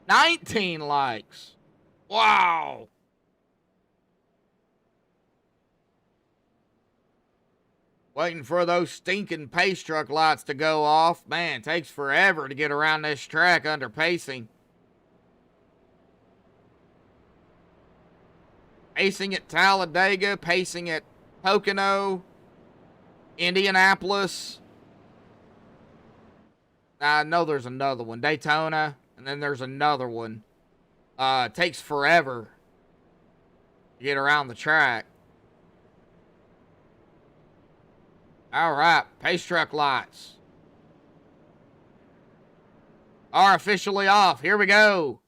19 likes. Wow. Waiting for those stinking pace truck lights to go off. Man, it takes forever to get around this track under pacing. Pacing at Talladega, pacing at Pocono, Indianapolis. I know there's another one. Daytona, and then there's another one. It takes forever to get around the track. All right, pace truck lights are officially off. Here we go.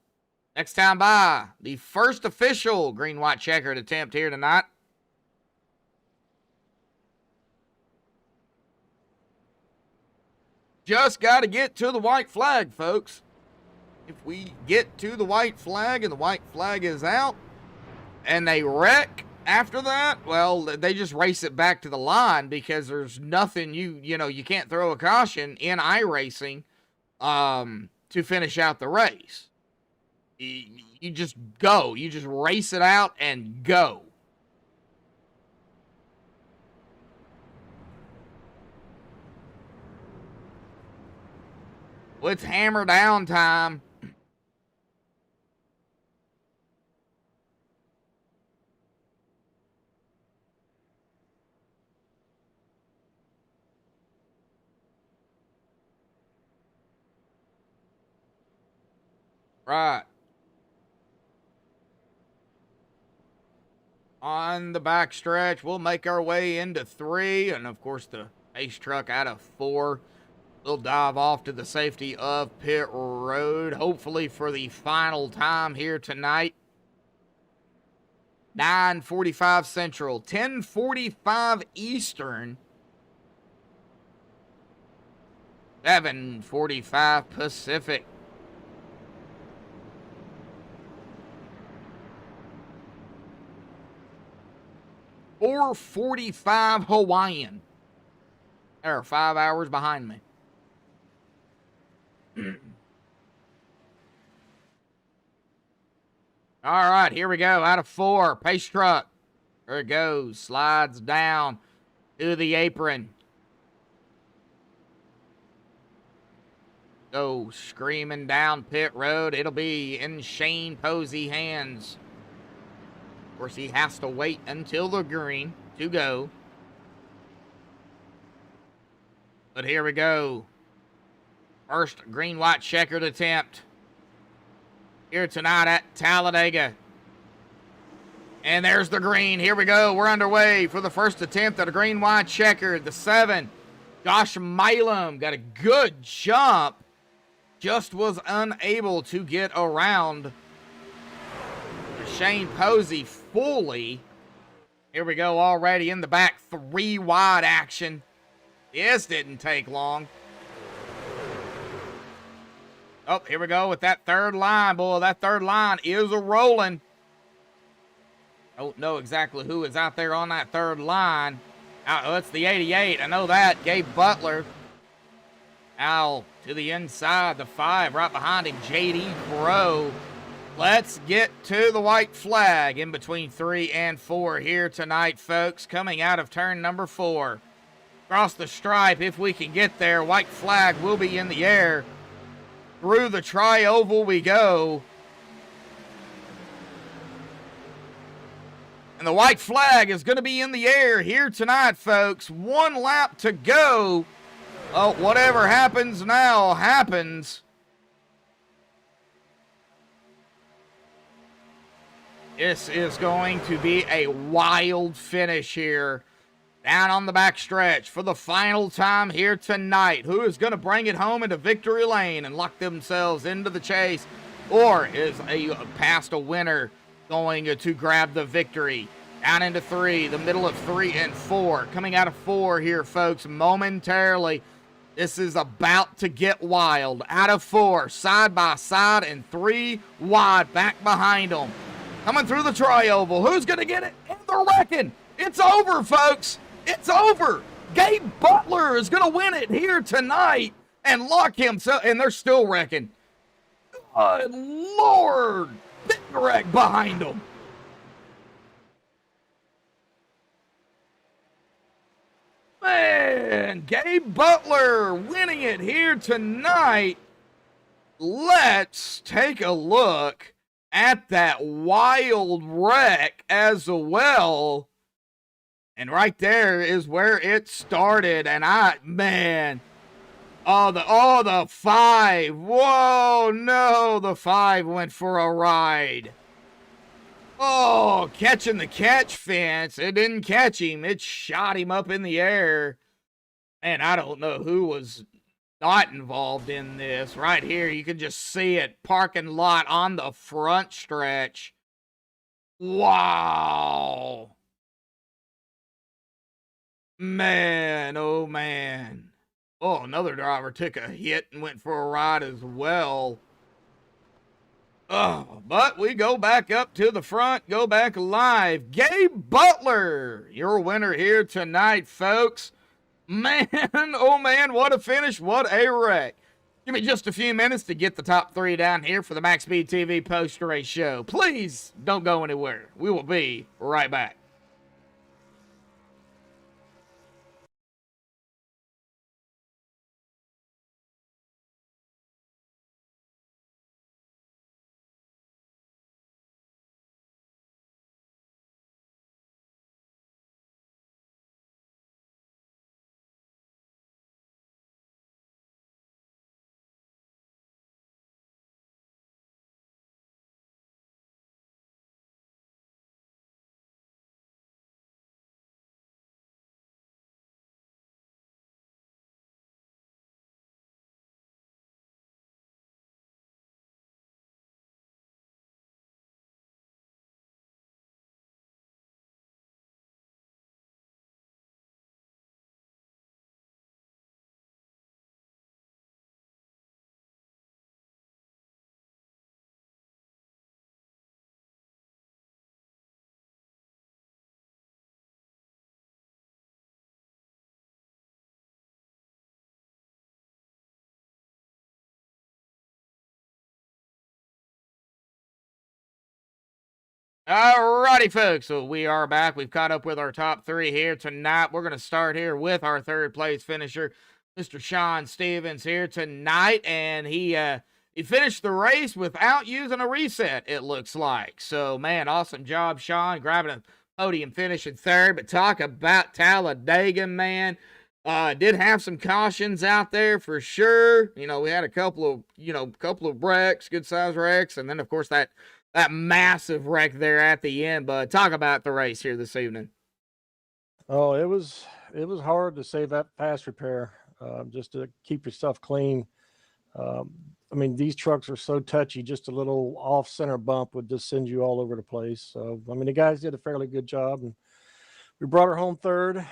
Next time by, the first official green-white checkered attempt here tonight. Just got to get to the white flag, folks. If we get to the white flag and the white flag is out and they wreck after that, well, they just race it back to the line because there's nothing you can't throw a caution in iRacing to finish out the race. You just go. You just race it out and go. Well, it's hammer down time. Right. On the back stretch, we'll make our way into 3, and of course the pace truck out of 4. We'll dive off to the safety of pit road, hopefully for the final time here tonight. 9:45 Central, 10:45 Eastern, 7:45 Pacific. .445 Hawaiian. They're 5 hours behind me. All right, here we go. Out of 4, pace truck. There it goes. Slides down to the apron. Go screaming down pit road. It'll be in Shane Posey hands. Of course, he has to wait until the green to go. But here we go. First green-white checkered attempt here tonight at Talladega. And there's the green. Here we go. We're underway for the first attempt at a green-white checkered. The 7, Josh Milam got a good jump. Just was unable to get around Shane Posey fully. Here we go, already in the back, 3 wide action. This didn't take long. Oh, here we go with that third line. Boy, that third line is a rolling. Don't know exactly who is out there on that third line. Oh, it's the 88. I know that. Gabe Butler. Al to the inside. The 5 right behind him. JD Crow. Let's get to the white flag in between 3 and 4 here tonight, folks. Coming out of turn number 4. Across the stripe, if we can get there. White flag will be in the air. Through the tri-oval we go. And the white flag is going to be in the air here tonight, folks. 1 lap to go. Oh, whatever happens now happens. This is going to be a wild finish here. Down on the back stretch for the final time here tonight. Who is going to bring it home into victory lane and lock themselves into the chase? Or is past a winner going to grab the victory? Down into 3, the middle of 3 and 4. Coming out of 4 here, folks, momentarily. This is about to get wild. Out of 4, side by side, and 3 wide back behind them. Coming through the tri-oval. Who's going to get it? And they're wrecking. It's over, folks. It's over. Gabe Butler is going to win it here tonight and lock himself. And they're still wrecking. Good Lord. Big wreck behind them. Man, Gabe Butler winning it here tonight. Let's take a look at that wild wreck as well. And right there is where it started. And the 5. Whoa, no, the 5 went for a ride. Oh, catching the catch fence. It didn't catch him. It shot him up in the air. And I don't know who was not involved in this. Right here, you can just see it. Parking lot on the front stretch. Wow. Man, oh man. Oh, another driver took a hit and went for a ride as well. Oh, but we go back up to the front, go back live. Gabe Butler, your winner here tonight, folks. Man, oh man, what a finish, what a wreck. Give me just a few minutes to get the top 3 down here for the MaxSpeedTV post-race show. Please don't go anywhere. We will be right back. Alrighty, folks, so we are back. We've caught up with our top 3 here tonight. We're going to start here with our 3rd place finisher, Mr. Sean Stevens here tonight, and he finished the race without using a reset, it looks like. So, man, awesome job, Sean, grabbing a podium finish in 3rd. But talk about Talladega, man. Did have some cautions out there for sure. You know, we had a couple of wrecks, good-sized wrecks, and then, of course, that massive wreck there at the end. But talk about the race here this evening. Oh, it was hard to save that fast repair, just to keep your stuff clean. I mean, these trucks are so touchy. Just a little off-center bump would just send you all over the place. So, I mean, the guys did a fairly good job, and we brought her home 3rd.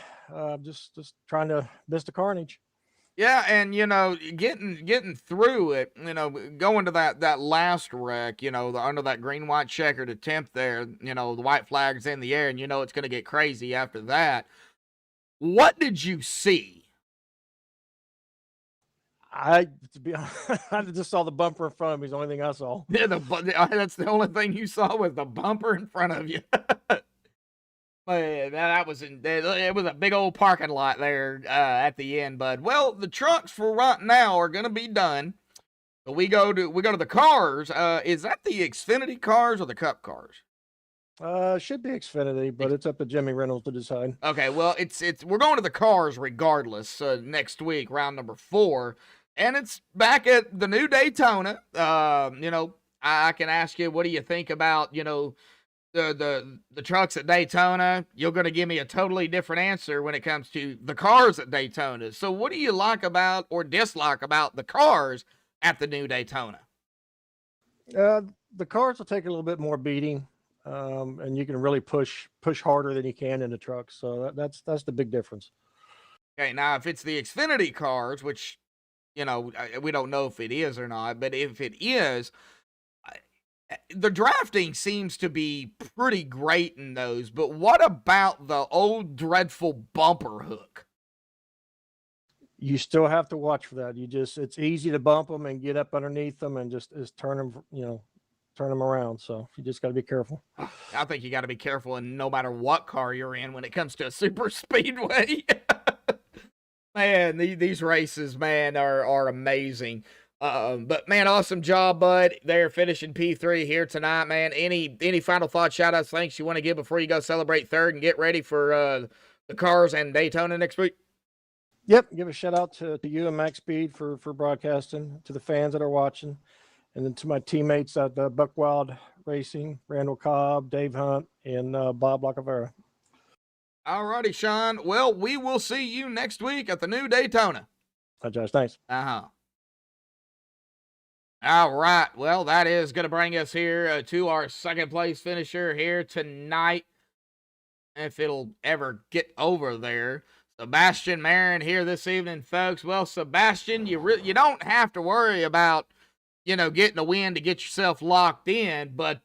Just trying to miss the carnage. Yeah, and you know, getting through it, you know, going to that last wreck, you know, under that green-white checkered attempt there, you know, the white flag's in the air, and you know it's going to get crazy after that. What did you see? To be honest, I just saw the bumper in front of me. Is the only thing I saw. Yeah, that's the only thing you saw was the bumper in front of you. Man, it was a big old parking lot there at the end, bud. Well, the trucks for right now are gonna be done. So we go to the cars. Is that the Xfinity cars or the Cup cars? Should be Xfinity, but it's up to Jimmy Reynolds to decide. Okay, well, we're going to the cars regardless. Next week, round number 4, and it's back at the new Daytona. You know, I can ask you, what do you think about, you know, the trucks at Daytona? You're going to give me a totally different answer when it comes to the cars at Daytona. So what do you like about or dislike about the cars at the new Daytona? The cars will take a little bit more beating, and you can really push harder than you can in the trucks. So that's the big difference. Okay, now if it's the Xfinity cars, which, you know, we don't know if it is or not, but if it is, the drafting seems to be pretty great in those. But what about the old dreadful bumper hook? You still have to watch for that. It's easy to bump them and get up underneath them and just turn them around. So you just got to be careful. I think you got to be careful, and no matter what car you're in when it comes to a super speedway. Man, these races, man, are amazing. But man, awesome job, bud. They're finishing P3 here tonight, man. Any final thoughts, shout outs, thanks you want to give before you go celebrate third and get ready for the cars and Daytona next week? Yep. Give a shout out to you and Max Speed for broadcasting, to the fans that are watching, and then to my teammates at Buckwild Racing, Randall Cobb, Dave Hunt, and Bob Lacavera. All righty, Sean. Well, we will see you next week at the new Daytona. Hi, Josh. Thanks. All right. Well, that is going to bring us here to our second place finisher here tonight. If it'll ever get over there. Sebastian Marin here this evening, folks. Well, Sebastian, you don't have to worry about, getting a win to get yourself locked in, but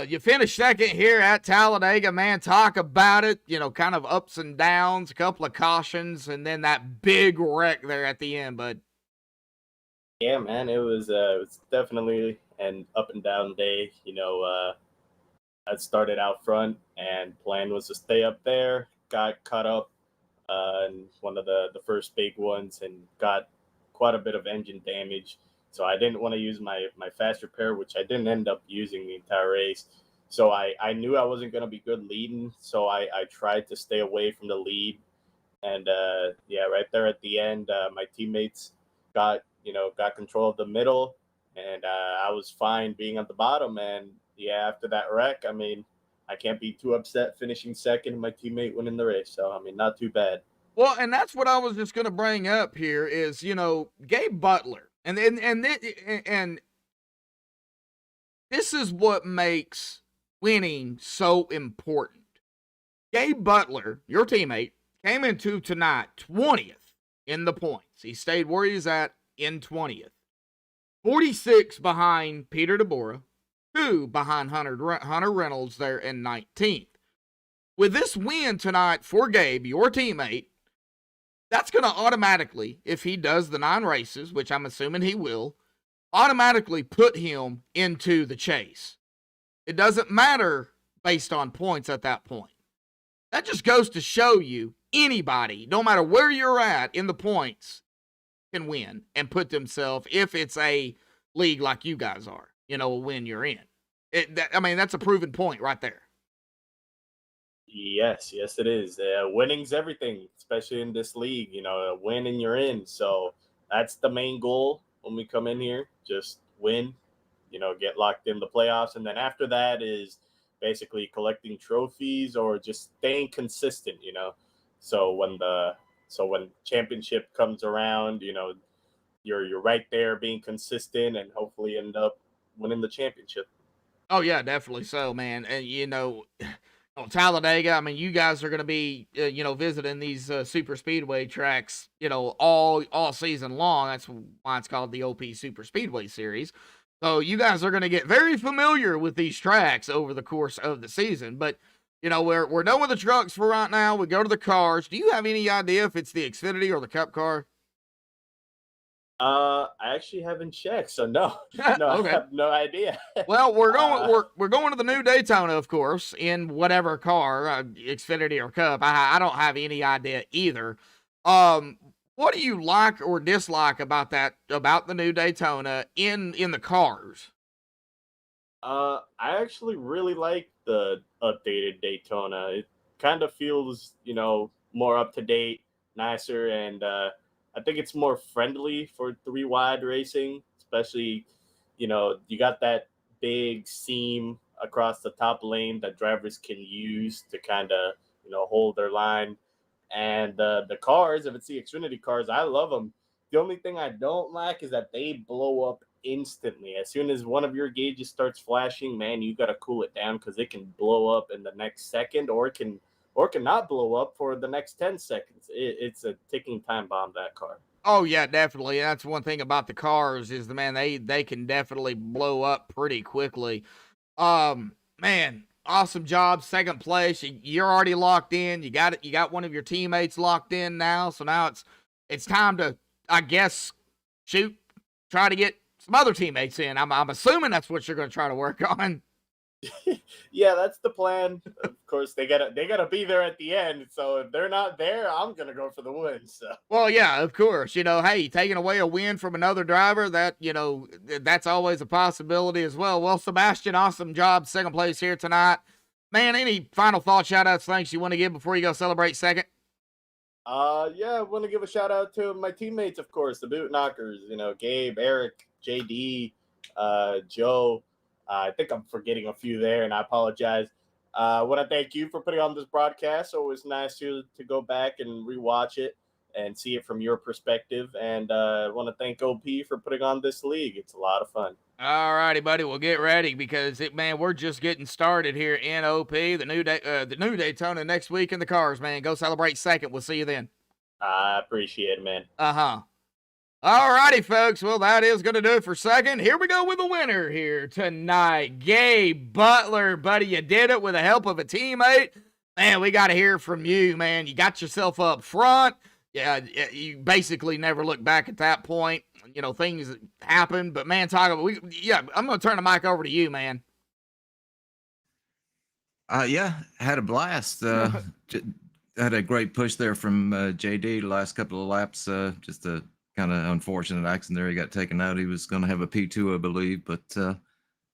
you finished second here at Talladega, man. Talk about it, kind of ups and downs, a couple of cautions, and then that big wreck there at the end, bud. Yeah, man, it was definitely an up and down day. I started out front and plan was to stay up there, got caught up in one of the first big ones and got quite a bit of engine damage. So I didn't want to use my fast repair, which I didn't end up using the entire race. So I knew I wasn't going to be good leading. So I tried to stay away from the lead. And right there at the end, my teammates got control of the middle, and I was fine being at the bottom. And yeah, after that wreck, I can't be too upset finishing second and my teammate winning the race. So, not too bad. Well, and that's what I was just going to bring up here is, Gabe Butler. And this is what makes winning so important. Gabe Butler, your teammate, came into tonight 20th in the points. He stayed where he's at in 20th. 46 behind Peter DeBora, 2 behind Hunter Reynolds there in 19th. With this win tonight for Gabe, your teammate, that's going to automatically, if he does the 9 races, which I'm assuming he will, automatically put him into the chase. It doesn't matter based on points at that point. That just goes to show you anybody, no matter where you're at in the points, can win and put themselves, if it's a league like you guys are, when you're in. That's a proven point right there. Yes, it is. Winning's everything, especially in this league. A win and you're in. So that's the main goal when we come in here. Just win, get locked in the playoffs. And then after that is basically collecting trophies or just staying consistent, So when championship comes around, you're right there being consistent and hopefully end up winning the championship. Oh, yeah, definitely so, man. And, Talladega, you guys are going to be, visiting these super speedway tracks, all season long. That's why it's called the OP Super Speedway Series. So you guys are going to get very familiar with these tracks over the course of the season. But, we're done with the trucks for right now. We go to the cars. Do you have any idea if it's the Xfinity or the Cup car? I actually haven't checked, so no, Okay. I have no idea. Well, we're going to the new Daytona, of course, in whatever car, Xfinity or Cup. I don't have any idea either. What do you like or dislike about the new Daytona in the cars? I actually really like the updated Daytona. It kind of feels, more up to date, nicer, and I think it's more friendly for 3-wide racing, especially, you got that big seam across the top lane that drivers can use to kind of, hold their line. And the cars, if it's the Xfinity cars, I love them. The only thing I don't like is that they blow up instantly. As soon as one of your gauges starts flashing, man, you got to cool it down because it can blow up in the next second or it can not blow up for the next 10 seconds. It's a ticking time bomb, that car. Oh, yeah, definitely. That's one thing about the cars is, they can definitely blow up pretty quickly. Man, awesome job. Second place. You're already locked in. You got one of your teammates locked in now. So now it's time to, I guess, try to get some other teammates in. I'm assuming that's what you're going to try to work on. Yeah, that's the plan. Of course, they gotta be there at the end. So if they're not there, I'm gonna go for the win. So Well, yeah, of course. Hey, taking away a win from another driver, that, that's always a possibility as well. Well, Sebastian, awesome job. Second place here tonight. Man, any final thoughts, shout outs, thanks you want to give before you go celebrate second? yeah, I want to give a shout out to my teammates, of course, the boot knockers. Gabe, Eric, JD, Joe. I think I'm forgetting a few there, and I apologize. I want to thank you for putting on this broadcast. Always nice to go back and rewatch it and see it from your perspective. And I want to thank OP for putting on this league. It's a lot of fun. All righty, buddy. Well, get ready because we're just getting started here in OP. The new Daytona next week in the cars, man. Go celebrate second. We'll see you then. I appreciate it, man. All righty, folks. Well, that is going to do it for second. Here we go with the winner here tonight. Gabe Butler, buddy. You did it with the help of a teammate. Man, we got to hear from you, man. You got yourself up front. Yeah, you basically never look back at that point. Things happen, but man, I'm going to turn the mic over to you, man. Yeah, had a blast. Had a great push there from JD the last couple of laps. Just a kind of unfortunate accident there. He got taken out. He was going to have a P2, I believe. But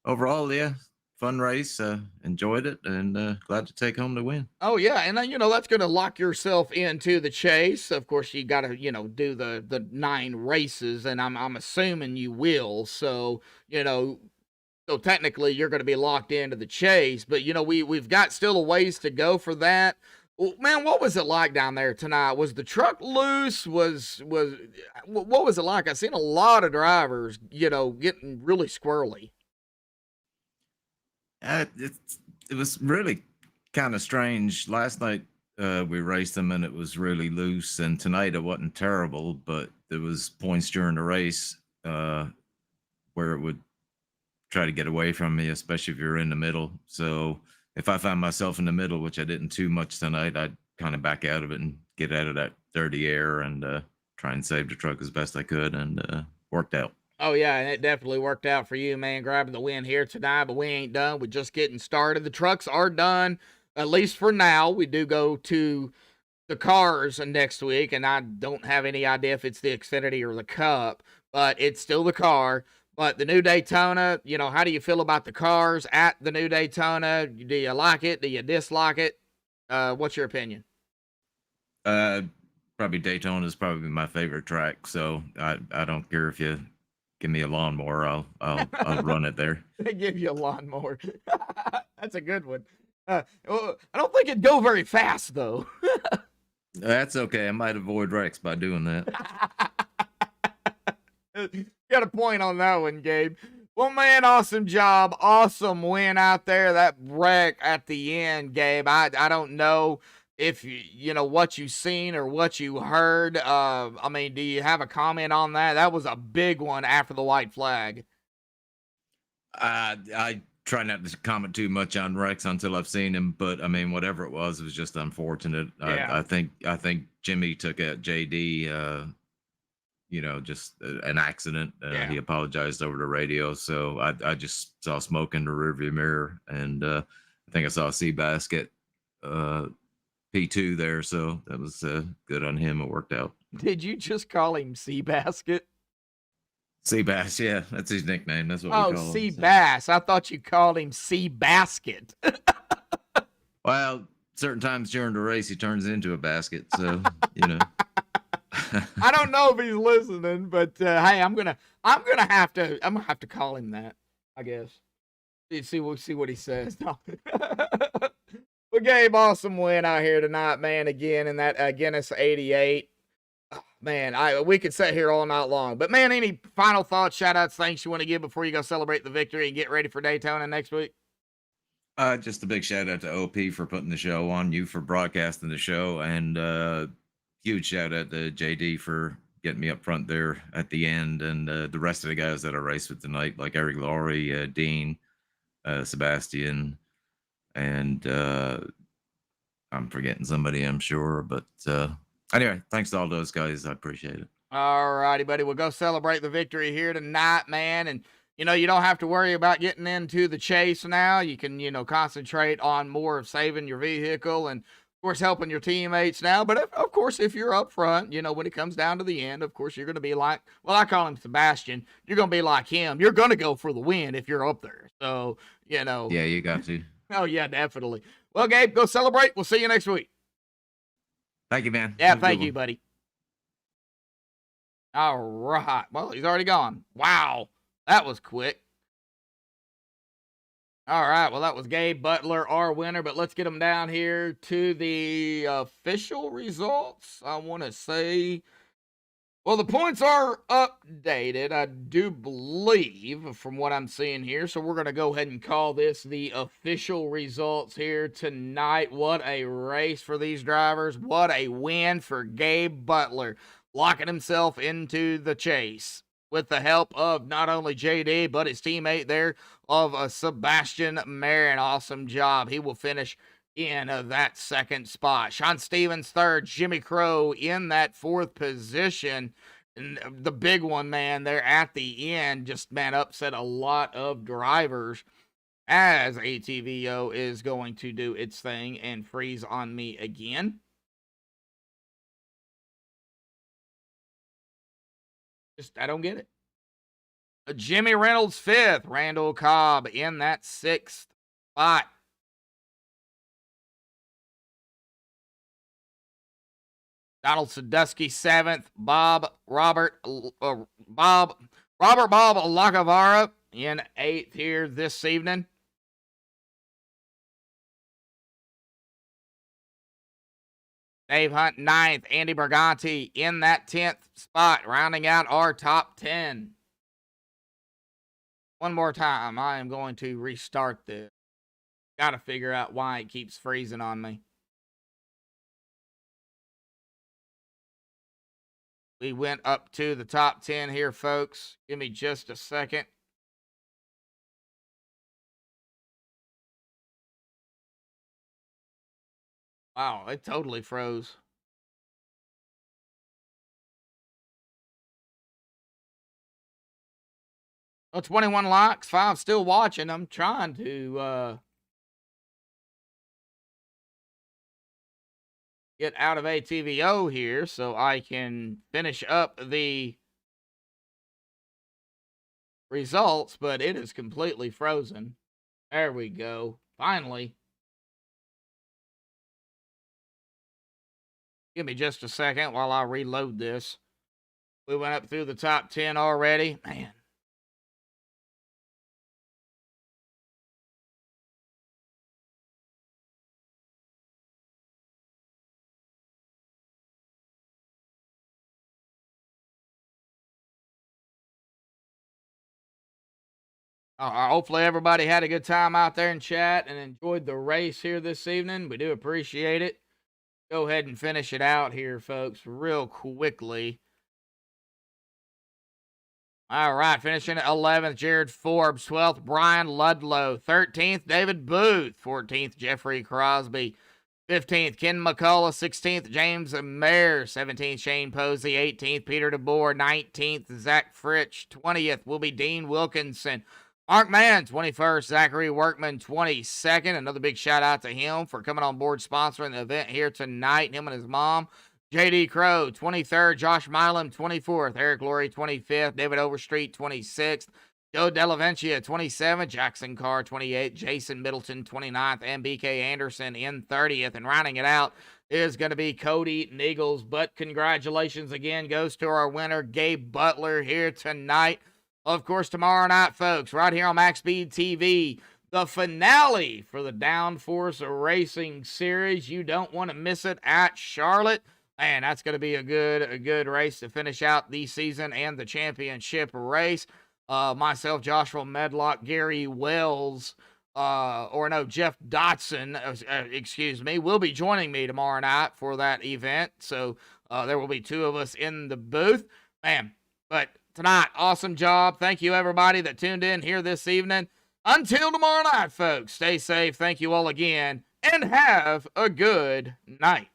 overall, yeah, fun race. Enjoyed it, and glad to take home the win. Oh, yeah, and that's going to lock yourself into the chase. Of course, you got to, do the 9 races, and I'm assuming you will. So, so technically you're going to be locked into the chase. But, we've got still a ways to go for that. Well, man, what was it like down there tonight? Was the truck loose? What was it like? I seen a lot of drivers, getting really squirrely. It was really kind of strange. Last night we raced them and it was really loose, and tonight it wasn't terrible, but there was points during the race where it would try to get away from me, especially if you're in the middle. So if I found myself in the middle, which I didn't too much tonight, I'd kind of back out of it and get out of that dirty air and try and save the truck as best I could, and worked out. Oh, yeah, and it definitely worked out for you, man, grabbing the win here tonight, but we ain't done. We're just getting started. The trucks are done, at least for now. We do go to the cars next week, and I don't have any idea if it's the Xfinity or the Cup, but it's still the car. But the new Daytona, how do you feel about the cars at the new Daytona? Do you like it? Do you dislike it? What's your opinion? Probably Daytona is probably my favorite track, so I don't care if you give me a lawnmower, I'll run it there. They give you a lawnmower. That's a good one. I don't think it'd go very fast, though. That's okay. I might avoid wrecks by doing that. You got a point on that one, Gabe. Well, man, awesome job. Awesome win out there. That wreck at the end, Gabe. I don't know if what you seen or what you heard. Do you have a comment on that? That was a big one after the white flag. I try not to comment too much on wrecks until I've seen him, but whatever it was just unfortunate. Yeah. I think Jimmy took out JD. Just an accident. Yeah. He apologized over the radio, so I just saw smoke in the rearview mirror, and I think I saw Seabasket P2 there, so that was good on him. It worked out. Did you just call him Seabasket? Seabass, yeah, that's his nickname. That's what we call him. Seabass. So. I thought you called him Seabasket. Well, certain times during the race he turns into a basket, so I don't know if he's listening, but hey, I'm gonna have to call him that, I guess. We'll see what he says. No. Well, Gabe, awesome win out here tonight, man. Again, in that Guinness 88. Oh, man, we could sit here all night long. But man, any final thoughts, shout outs, thanks you want to give before you go celebrate the victory and get ready for Daytona next week? Just a big shout out to OP for putting the show on, you for broadcasting the show, and huge shout out to JD for getting me up front there at the end, and the rest of the guys that I raced with tonight, like Eric Laurie, Dean, Sebastian, and I'm forgetting somebody, I'm sure, but anyway, thanks to all those guys. I appreciate it. All righty, buddy. We'll go celebrate the victory here tonight, man. And you know, you don't have to worry about getting into the chase now. You can, you know, concentrate on more of saving your vehicle and, of course, helping your teammates now. But, of course, if you're up front, you know, when it comes down to the end, of course, you're going to be like, well, I call him Sebastian. You're going to be like him. You're going to go for the win if you're up there. So, you know. Yeah, you got to. Oh, yeah, definitely. Well, Gabe, go celebrate. We'll see you next week. Thank you, man. Yeah, Have a thank good you, one. buddy. All right. Well, he's already gone. Wow. That was quick. All right. Well, that was Gabe Butler, our winner. But let's get him down here to the official results. I want to say, well, the points are updated, I do believe, from what I'm seeing here. So we're going to go ahead and call this the official results here tonight. What a race for these drivers. What a win for Gabe Butler, locking himself into the chase with the help of not only JD, but his teammate there of Sebastian Marin. Awesome job. He will finish in that second spot. Sean Stevens third, Jimmy Crow in that fourth position. And the big one, man, there at the end, just, man, upset a lot of drivers as ATVO is going to do its thing and freeze on me again. I don't get it. Jimmy Reynolds fifth, Randall Cobb in that sixth spot. Donald Sadusky seventh, Robert Lacavara in eighth here this evening. Dave Hunt ninth, Andy Berganti in that 10th spot, rounding out our top 10. One more time, I am going to restart this. Got to figure out why it keeps freezing on me. We went up to the top 10 here, folks. Give me just a second. Wow, it totally froze. Well, 21 likes, 5 still watching. I'm trying to get out of ATVO here so I can finish up the results, but it is completely frozen. There we go. Finally. Give me just a second while I reload this. We went up through the top 10 already. Man. Hopefully everybody had a good time out there in chat and enjoyed the race here this evening. We do appreciate it. Go ahead and finish it out here, folks, real quickly. All right, finishing at 11th, Jared Forbes. 12th, Brian Ludlow. 13th, David Booth. 14th, Jeffrey Crosby. 15th, Ken McCullough. 16th, James Mayer. 17th, Shane Posey. 18th, Peter DeBoer. 19th, Zach Fritsch. 20th will be Dean Wilkinson. Mark Mann, 21st, Zachary Workman, 22nd. Another big shout out to him for coming on board sponsoring the event here tonight, him and his mom. JD Crow, 23rd, Josh Milam, 24th, Eric Laurie, 25th, David Overstreet, 26th, Joe Delaventia, 27th, Jackson Carr, 28th, Jason Middleton, 29th, and BK Anderson in 30th. And rounding it out is going to be Cody Niegels. But congratulations again goes to our winner, Gabe Butler, here tonight. Of course, tomorrow night, folks, right here on MaxSpeedTV, the finale for the Downforce Racing Series. You don't want to miss it at Charlotte. Man, that's going to be a good race to finish out the season and the championship race. Myself, Joshua Medlock, Gary Wells, Jeff Dotson, excuse me, will be joining me tomorrow night for that event. So there will be 2 of us in the booth. Man, but tonight, awesome job. Thank you, everybody that tuned in here this evening. Until tomorrow night, folks, stay safe. Thank you all again, and have a good night.